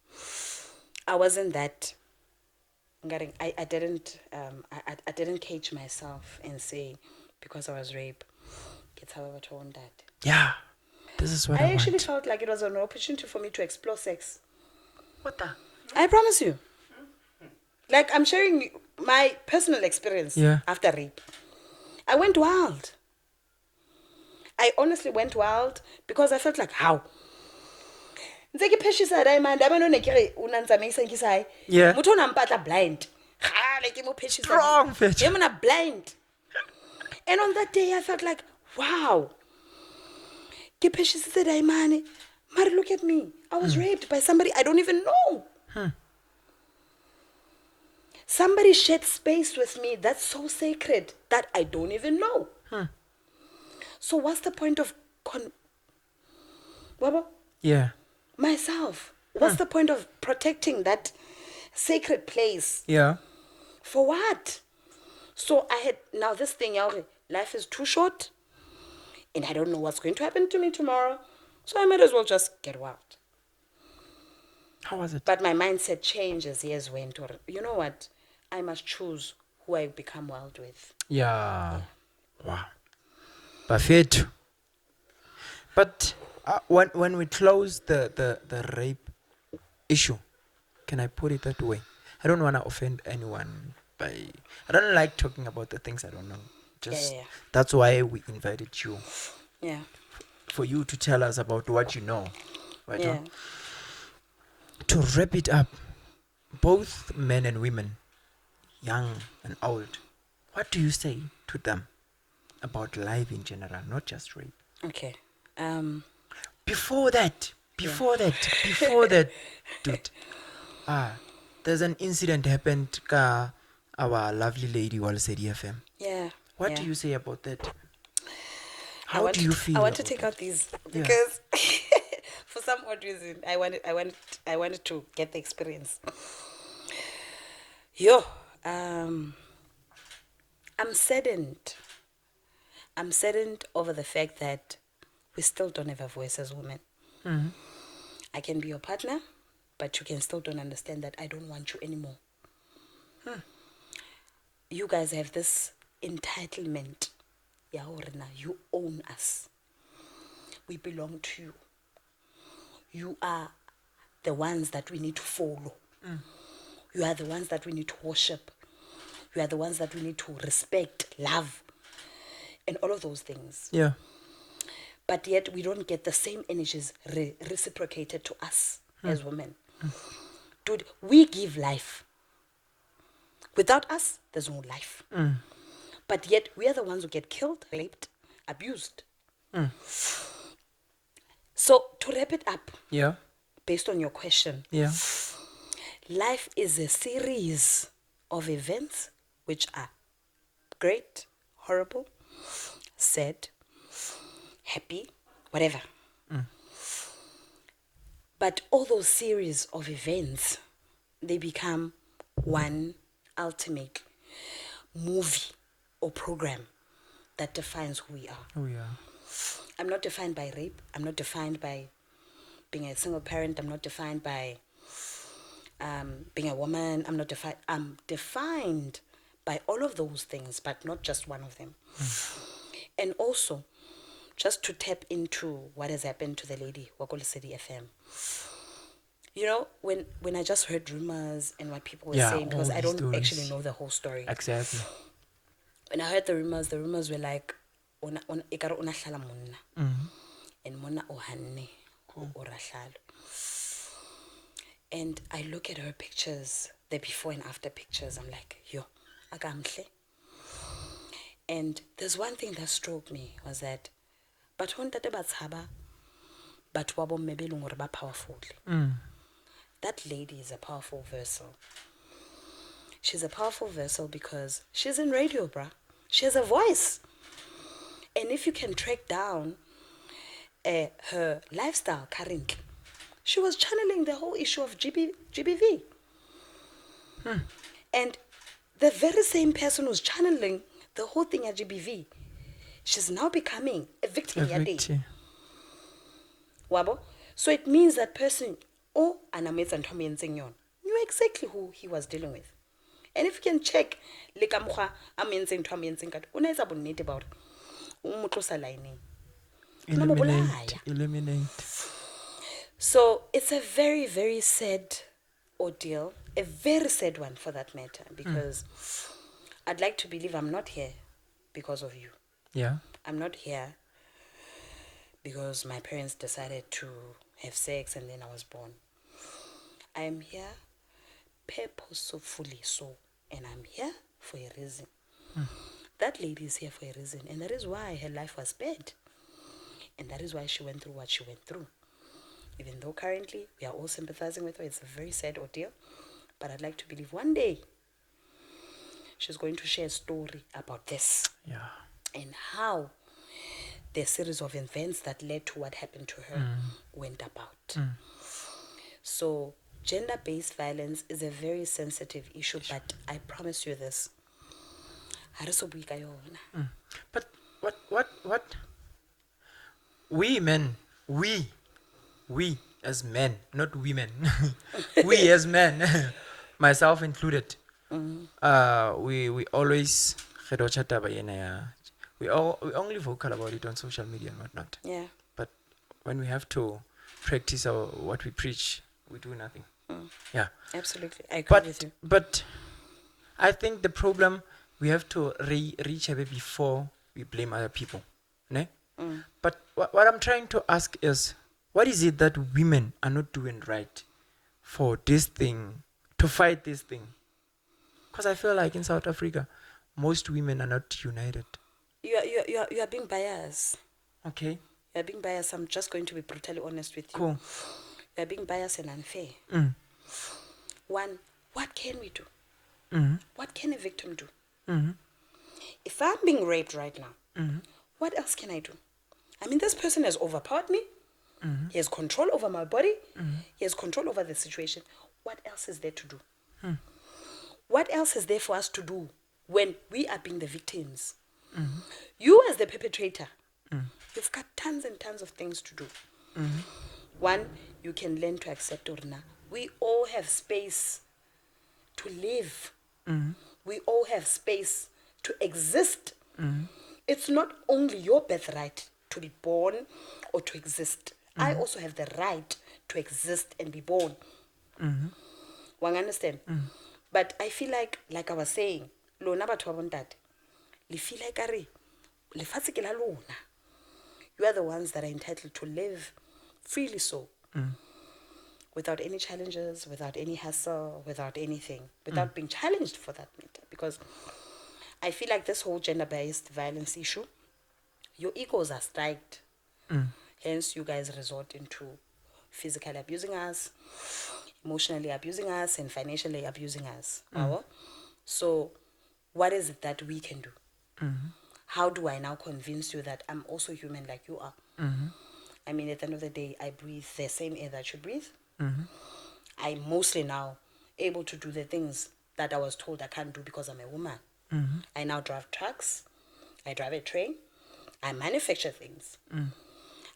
I wasn't that... I didn't cage myself and say, because I was raped, it's however torn that. Yeah. This is what I actually want. felt like it was an opportunity for me to explore sex. What the? I promise you. Like, I'm sharing my personal experience after rape. I went wild. I honestly went wild because I felt like, how? Yeah. Mutu unampatha blind. Strong bitch. Yemuna blind. And on that day I felt like, wow. Ke pheshisitse daimane. Mari, look at me. I was raped by somebody I don't even know. Somebody shared space with me that's so sacred that I don't even know. So what's the point of Wabo? Yeah. Myself. What's the point of protecting that sacred place? Yeah. For what? So I had now this thing, life is too short and I don't know what's going to happen to me tomorrow. So I might as well just get wild. How was it? But my mindset changed as years went. Or you know what? I must choose who I become wild with. Yeah. Wow. Perfect. But when we close the rape issue, can I put it that way? I don't want to offend anyone by... I don't like talking about the things I don't know. Just that's why we invited you. Yeah. For you to tell us about what you know. Right? Yeah. To wrap it up, both men and women, young and old, what do you say to them about life in general, not just rape? Okay. Before that, dude. There's an incident happened ka our lovely lady Walsedi FM. Yeah. What do you say about that? How do you feel? I want to take out these because for some odd reason I wanted to get the experience. I'm saddened. I'm saddened over the fact that we still don't have a voice as women. I can be your partner, but you can still don't understand that I don't want you anymore. You guys have this entitlement. You own us. We belong to you. You are the ones that we need to follow. You are the ones that we need to worship. You are the ones that we need to respect, love, and all of those things. Yeah. But yet we don't get the same energies reciprocated to us as women. Dude, we give life. Without us, there's no life. But yet, we are the ones who get killed, raped, abused. So, to wrap it up, Yeah. based on your question, Yeah. life is a series of events which are great, horrible, sad, happy, whatever. But all those series of events, they become one ultimate movie or program that defines who we are. Oh yeah. I'm not defined by rape. I'm not defined by being a single parent. I'm not defined by being a woman. I'm defined by all of those things, but not just one of them. And also, just to tap into what has happened to the lady, Wakole City FM. You know, when I just heard rumors and what people were saying, because all I these don't actually stories. know the whole story. Exactly. When I heard the rumors were like, ekare o na hlala monna. And monna o hanne, o rahlalo. And I look at her pictures, the before and after pictures, I'm like, yo, akamhle. And there's one thing that struck me was that but ntate ba tshaba batho ba bomme be leng hore ba powerful. That lady is a powerful vessel. She's a powerful vessel because she's in radio, bruh. She has a voice. And if you can track down her lifestyle currently, she was channeling the whole issue of GBV. And the very same person who's channeling the whole thing at GBV, she's now becoming a victim. Wabo? So it means that person, knew exactly who he was dealing with. And if you can check, Eliminate. So it's a very, very sad ordeal, a very sad one for that matter, because I'd like to believe I'm not here because of you. Yeah. I'm not here because my parents decided to have sex and then I was born. I am here purposefully so, and I'm here for a reason. That lady is here for a reason, and that is why her life was bad. And that is why she went through what she went through. Even though currently we are all sympathizing with her, it's a very sad ordeal. But I'd like to believe one day she's going to share a story about this. Yeah. And how the series of events that led to what happened to her went about. So gender-based violence is a very sensitive issue, but I promise you this. But what? We men, we as men, not women. We as men, myself included. We always we only vocal about it on social media and whatnot. Yeah. But when we have to practice what we preach, we do nothing. Yeah. Absolutely. I agree with you. But I think the problem, we have to reach a bit before we blame other people. Ne? But what I'm trying to ask is, what is it that women are not doing right for this thing, to fight this thing? Because I feel like in South Africa, most women are not united. You are being biased. Okay. You are being biased. I'm just going to be brutally honest with you. Cool. You are being biased and unfair. One, what can we do? What can a victim do? If I'm being raped right now, what else can I do? I mean, this person has overpowered me. He has control over my body. He has control over the situation. What else is there to do? What else is there for us to do when we are being the victims? You as the perpetrator, you've got tons and tons of things to do. One, you can learn to accept Orna. We all have space to live. We all have space to exist. It's not only your birthright to be born or to exist. I also have the right to exist and be born. One understand? But I feel like I was saying, lona batho ba bontate, le feel like are lefatshe ke la lona. You are the ones that are entitled to live freely so. without any challenges, without any hassle, without anything, without being challenged for that matter. Because I feel like this whole gender-based violence issue, your egos are striked. Hence, you guys resort into physically abusing us, emotionally abusing us, and financially abusing us. So, what is it that we can do? How do I now convince you that I'm also human like you are? I mean, at the end of the day, I breathe the same air that you breathe. I'm mostly now able to do the things that I was told I can't do because I'm a woman. I now drive trucks. I drive a train. I manufacture things.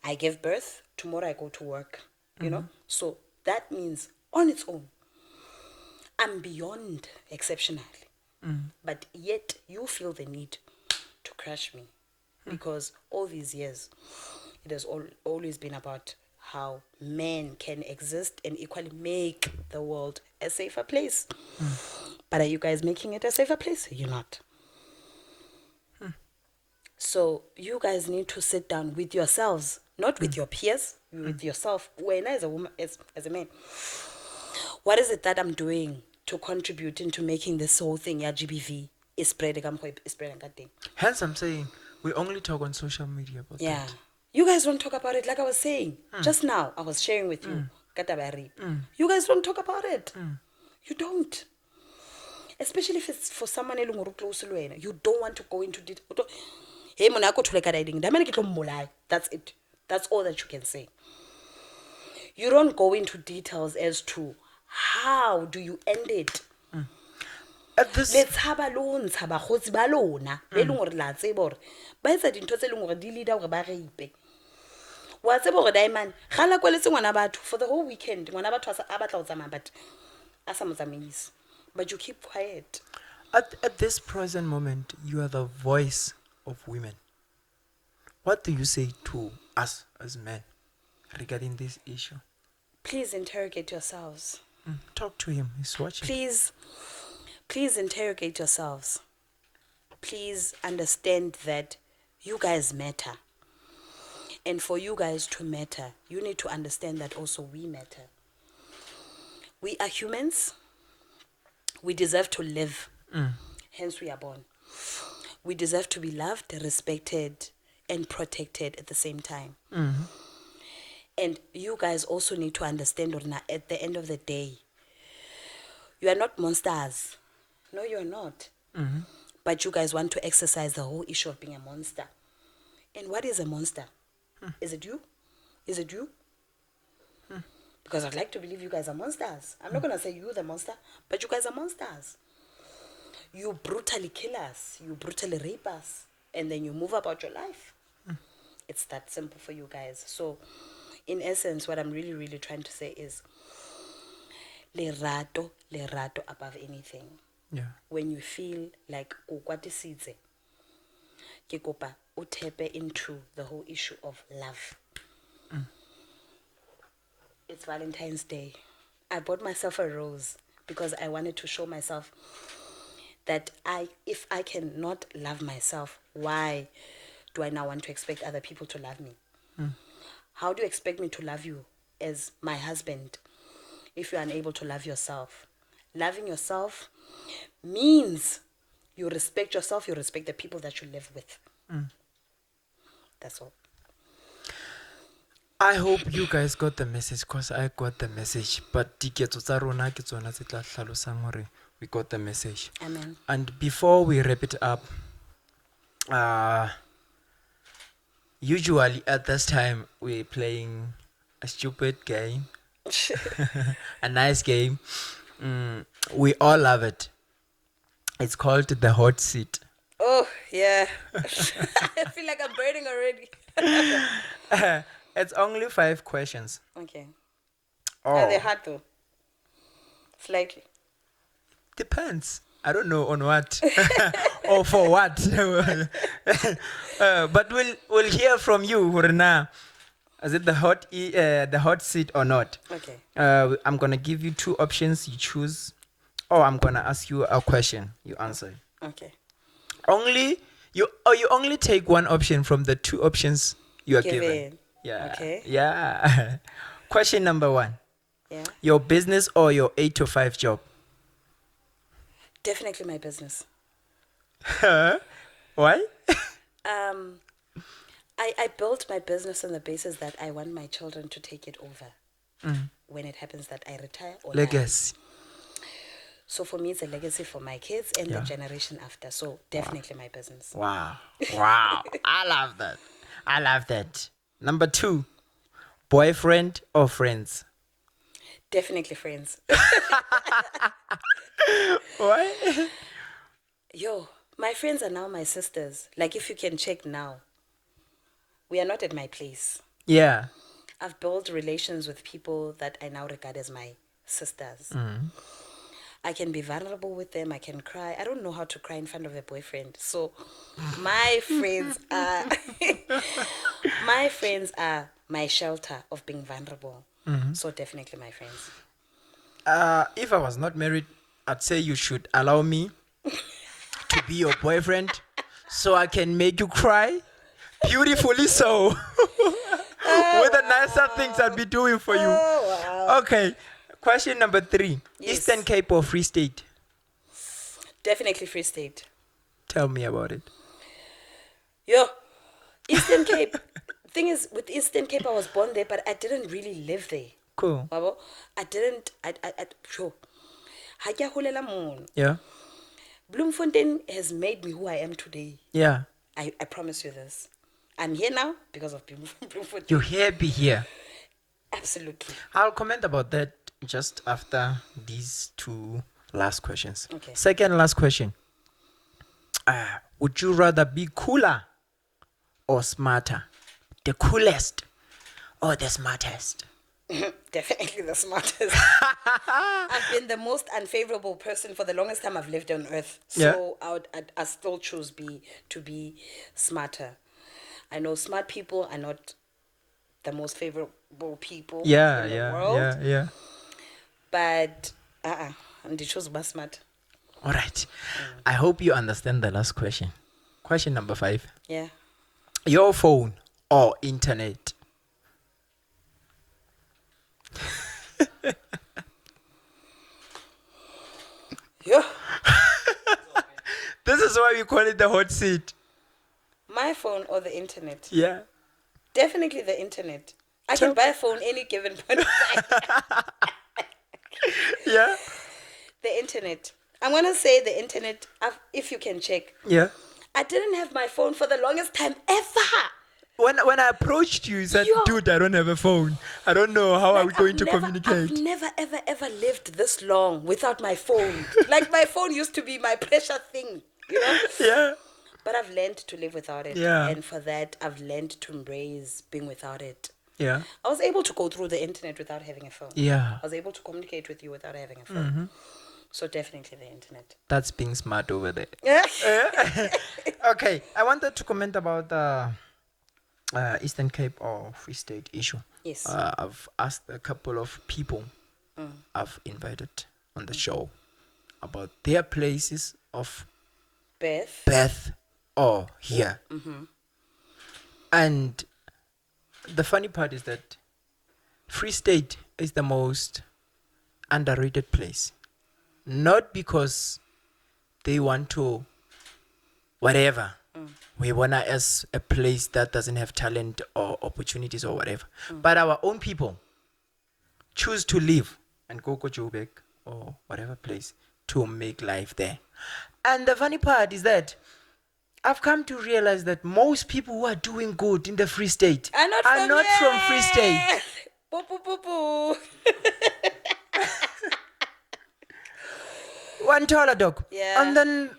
I give birth. Tomorrow I go to work. You know? So that means on its own, I'm beyond exceptional. But yet you feel the need to crush me. Because all these years, it has always been about how men can exist and equally make the world a safer place. But are you guys making it a safer place? You're not. So you guys need to sit down with yourselves, not with your peers, with yourself. When as a woman, as a man, what is it that I'm doing to contribute into making this whole thing, GBV, is spreading? Hence, I'm saying we only talk on social media about that. You guys don't talk about it. Like I was saying just now, I was sharing with you. You guys don't talk about it. You don't. Especially if it's for someone close to you. You don't want to go into detail. Hey, that's it. That's all that you can say. You don't go into details as to how do you end it. At this, Let's have a loan, Sabahos Balona, Belung Latsebor. By the Dintoselung Dilida or Baripe. What's about Diamond? Hala quality one about for the whole weekend, one about was about but Asamazamis. But you keep quiet. at this present moment, you are the voice of women. What do you say to us as men regarding this issue? Please interrogate yourselves. Talk to him. He's watching. Please interrogate yourselves. Please understand that you guys matter. And for you guys to matter, you need to understand that also we matter. We are humans. We deserve to live. Hence we are born. We deserve to be loved, respected, and protected at the same time. And you guys also need to understand that at the end of the day, you are not monsters. No, you're not. But you guys want to exercise the whole issue of being a monster. And what is a monster? Is it you? Is it you? Because I'd like to believe you guys are monsters. I'm not going to say you the monster, but you guys are monsters. You brutally kill us. You brutally rape us. And then you move about your life. It's that simple for you guys. So, in essence, what I'm really, really trying to say is lerato above anything. Yeah. When you feel like ukwatisitse, ke kopa utepe into the whole issue of love. It's Valentine's Day. I bought myself a rose because I wanted to show myself that if I cannot love myself, why do I now want to expect other people to love me? How do you expect me to love you as my husband if you're unable to love yourself? Loving yourself means you respect yourself, you respect the people that you live with. That's all. I hope you guys got the message, because I got the message. But we got the message. Amen. And before we wrap it up, usually at this time we're playing a stupid game, a nice game. We all love it. It's called the hot seat. Oh, yeah. I feel like I'm burning already. It's only 5 questions. Okay. Oh, Are they hard though? Slightly. depends. I don't know on what or for what. But we'll hear from you, Rena. Is it the hot seat or not? Okay. I'm gonna give you 2 options. You choose, or I'm gonna ask you a question. You answer. Okay. You only take 1 option from the 2 options you are given. Yeah. Okay. Yeah. Question number 1. Yeah. Your business or your 8 to 5 job? Definitely my business. Why? I built my business on the basis that I want my children to take it over when it happens that I retire or die. Legacy. So for me, it's a legacy for my kids and Yeah. the generation after. So definitely my business. Wow. Wow. I love that. I love that. Number 2, boyfriend or friends? Definitely friends. Why? Yo, my friends are now my sisters. Like if you can check now, we are not at my place. Yeah. I've built relations with people that I now regard as my sisters. I can be vulnerable with them. I can cry. I don't know how to cry in front of a boyfriend. So my friends are my shelter of being vulnerable. So definitely my friends. If I was not married, I'd say you should allow me to be your boyfriend so I can make you cry beautifully so. With the nicer things I'd be doing for you. Oh, wow. Okay. Question number 3. Yes. Eastern Cape or Free State? Definitely Free State. Tell me about it. Yo, Eastern Cape. Thing is, with Eastern Cape, I was born there, but I didn't really live there. Cool. Wabo, sure. Ha ke a holela mono. Yeah. Bloemfontein has made me who I am today. Yeah. I promise you this. I'm here now because of Bloemfontein. You're happy here. Absolutely. I'll comment about that just after these 2 last questions. Okay. Second last question. Would you rather be cooler or smarter? The coolest or the smartest? Definitely the smartest. I've been the most unfavorable person for the longest time I've lived on earth. So I still choose to be smarter. I know smart people are not the most favorable people in the world. Yeah. But and they chose to smart. All right. I hope you understand the last question. Question number 5. Yeah. Your phone or internet? Yeah. This is why we call it the hot seat. My phone or the internet? Yeah. Definitely the internet. I can buy a phone any given point of time. Yeah. The internet. I'm going to say the internet, if you can check. Yeah. I didn't have my phone for the longest time ever. When I approached you, you said, Yo. dude, I don't have a phone. I don't know how are we going to communicate. I've never, ever lived this long without my phone. Like my phone used to be my pressure thing, you know? Yeah. But I've learned to live without it. Yeah. And for that, I've learned to embrace being without it. Yeah. I was able to go through the internet without having a phone. Yeah. I was able to communicate with you without having a phone. So definitely the internet. That's being smart over there. Yeah. Okay. I wanted to comment about the Eastern Cape or Free State issue. Yes. I've asked a couple of people I've invited on the show about their places of birth or here. And the funny part is that Free State is the most underrated place. Not because they want to whatever. We want to as a place that doesn't have talent or opportunities or whatever. But our own people choose to live and go to Joburg or whatever place to make life there. And the funny part is that I've come to realize that most people who are doing good in the Free State are not from Free State. Boo, boo, boo, boo. One taller dog. Yeah. And then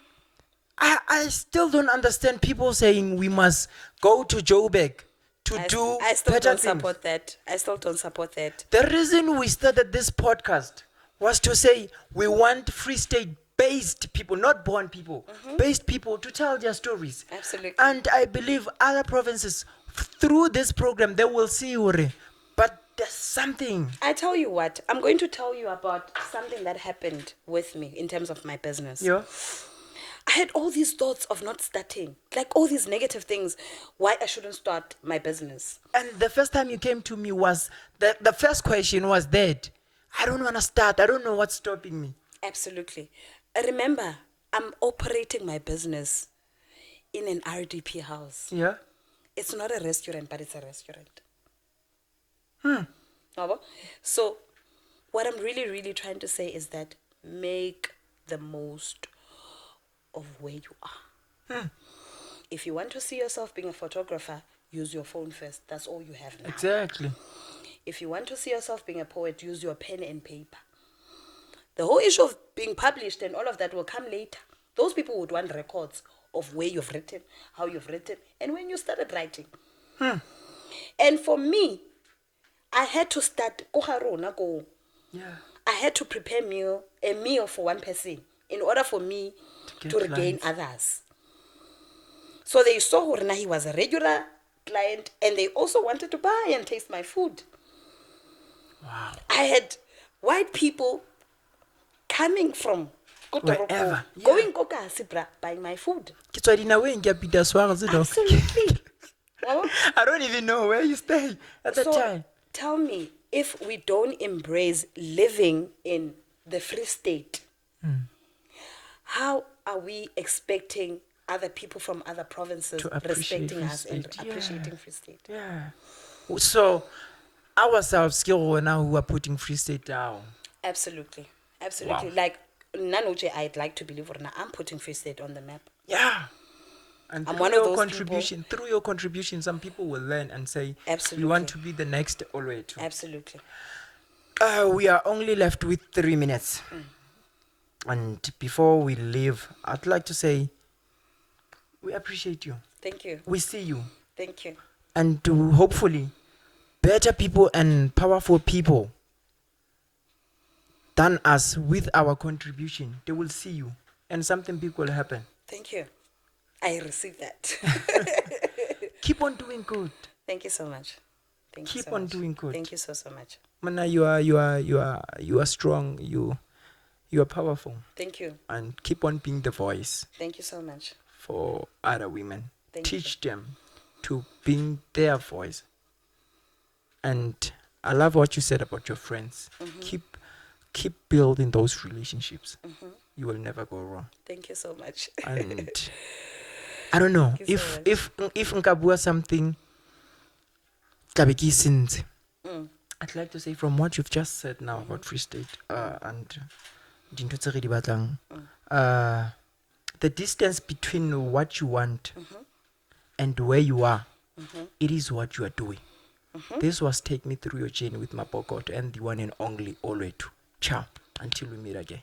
I still don't understand people saying we must go to Joburg to do I still better don't things. support that. I still don't support that. The reason we started this podcast was to say we want Free State based people, not born people, based people to tell their stories. Absolutely. And I believe other provinces through this program they will see Uri. But there's something. I tell you what, I'm going to tell you about something that happened with me in terms of my business. Yeah. I had all these thoughts of not starting, like all these negative things, why I shouldn't start my business. And the first time you came to me was, the first question was that, I don't want to start. I don't know what's stopping me. Absolutely. Remember, I'm operating my business in an RDP house. Yeah. It's not a restaurant, but it's a restaurant. Yabo? So, what I'm really, really trying to say is that make the most of where you are. If you want to see yourself being a photographer, use your phone first. That's all you have now. Exactly. If you want to see yourself being a poet, use your pen and paper. The whole issue of being published and all of that will come later. Those people would want records of where you've written, how you've written, and when you started writing. And for me, I had to start. Yeah. I had to prepare a meal for one person in order for me to regain others. So they saw Horna, he was a regular client, and they also wanted to buy and taste my food. Wow. I had white people coming from Wherever, yeah. going Kokasibra buying my food. Absolutely. Well, I don't even know where you stay at that time. tell me, if we don't embrace living in the Free State, how are we expecting other people from other provinces To appreciate respecting Free us and State, yeah. appreciating Free State? Yeah. So, ourselves, skill now who are putting Free State down. Absolutely. Absolutely. Wow. Like, Nanoche, I'd like to believe I'm putting Free State on the map. Yeah. And I'm through one of your those contribution, through your contribution, some people will learn and say, Absolutely. we want to be the next Olwethu. Absolutely. We are only left with 3 minutes. And before we leave, I'd like to say, we appreciate you. Thank you. We see you. Thank you. And to hopefully better people and powerful people than us with our contribution, they will see you and something big will happen. Thank you. I received that. Keep on doing good. Thank you so much. Thank you Keep so on much. doing good. Thank you so much. Mana, you are strong. You are powerful. Thank you. And keep on being the voice Thank you so much. for other women. Thank Teach them to bring their voice. And I love what you said about your friends. Keep building those relationships. You will never go wrong. Thank you so much. And I don't know Thank you so if nkabua something tlabe ke senze. I'd like to say from what you've just said now about Free State and dintho tse re di batlang, the distance between what you want and where you are, it is what you are doing. This was Take Me Through Your Journey with Mabokotho and the one and only Olwethu. Ciao, until we meet again.